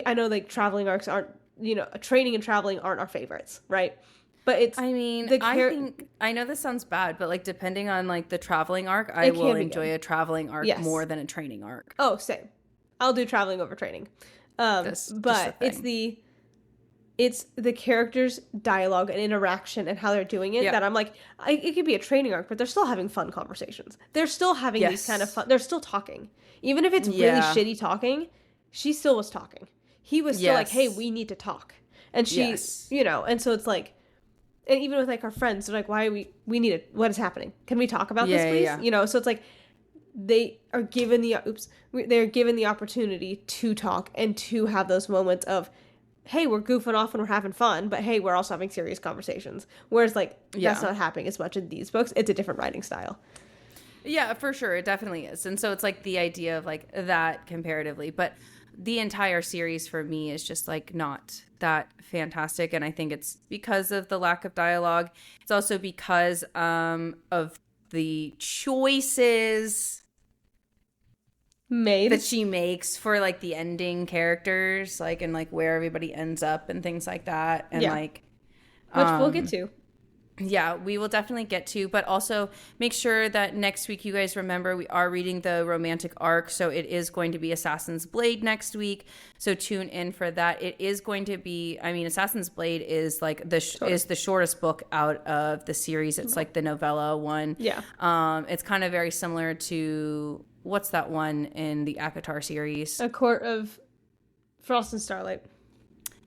I know like traveling arcs aren't, you know, training and traveling aren't our favorites, right? But it's, I mean, I know this sounds bad, but like depending on like the traveling arc, I will enjoy a traveling arc more than a training arc. Oh, same. I'll do traveling over training. But it's the characters' dialogue and interaction and how they're doing it that I'm like, it could be a training arc, but they're still having fun conversations. They're still having these kind of fun, they're still talking. Even if it's really shitty talking, she still was talking. He was still like, hey, we need to talk. And she, you know, and so it's like, and even with like our friends, they're like, why are we need it? What is happening? Can we talk about this, please? Yeah. You know, so it's like, they are given they're given the opportunity to talk and to have those moments of, hey, we're goofing off and we're having fun, but hey, we're also having serious conversations. Whereas like, that's not happening as much in these books. It's a different writing style. Yeah, for sure. It definitely is. And so it's like the idea of like that comparatively, but the entire series for me is just like not that fantastic. And I think it's because of the lack of dialogue. It's also because of the choices made that she makes for like the ending characters, like, and like where everybody ends up and things like that, and like which we'll get to. Yeah, we will definitely get to, but also make sure that next week you guys remember we are reading the romantic arc, so it is going to be Assassin's Blade next week, so tune in for that. It is going to be, I mean, Assassin's Blade is like is the shortest book out of the series. It's like the novella one. Yeah. It's kind of very similar to, what's that one in the ACOTAR series? A Court of Frost and Starlight.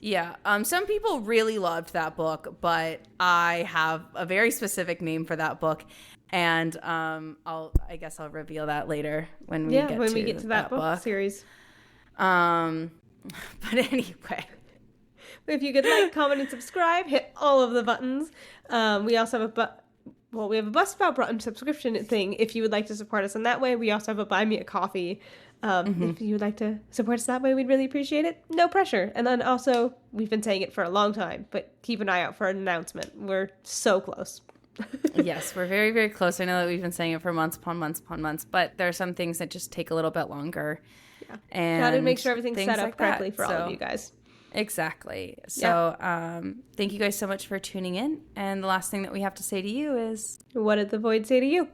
Yeah, some people really loved that book, but I have a very specific name for that book, and I guess I'll reveal that later when we get to that book series. But anyway, if you could like, comment, and subscribe, hit all of the buttons. We also have we have a Buzzsprout button subscription thing if you would like to support us in that way. We also have a Buy Me a Coffee. If you would like to support us that way, we'd really appreciate it. No pressure. And then also, we've been saying it for a long time, but keep an eye out for an announcement. We're so close. Yes, we're very, very close. I know that we've been saying it for months upon months upon months, but there are some things that just take a little bit longer. Yeah. And gotta make sure everything's set up like correctly for all of you guys. Exactly. So thank you guys so much for tuning in. And the last thing that we have to say to you is, what did the void say to you?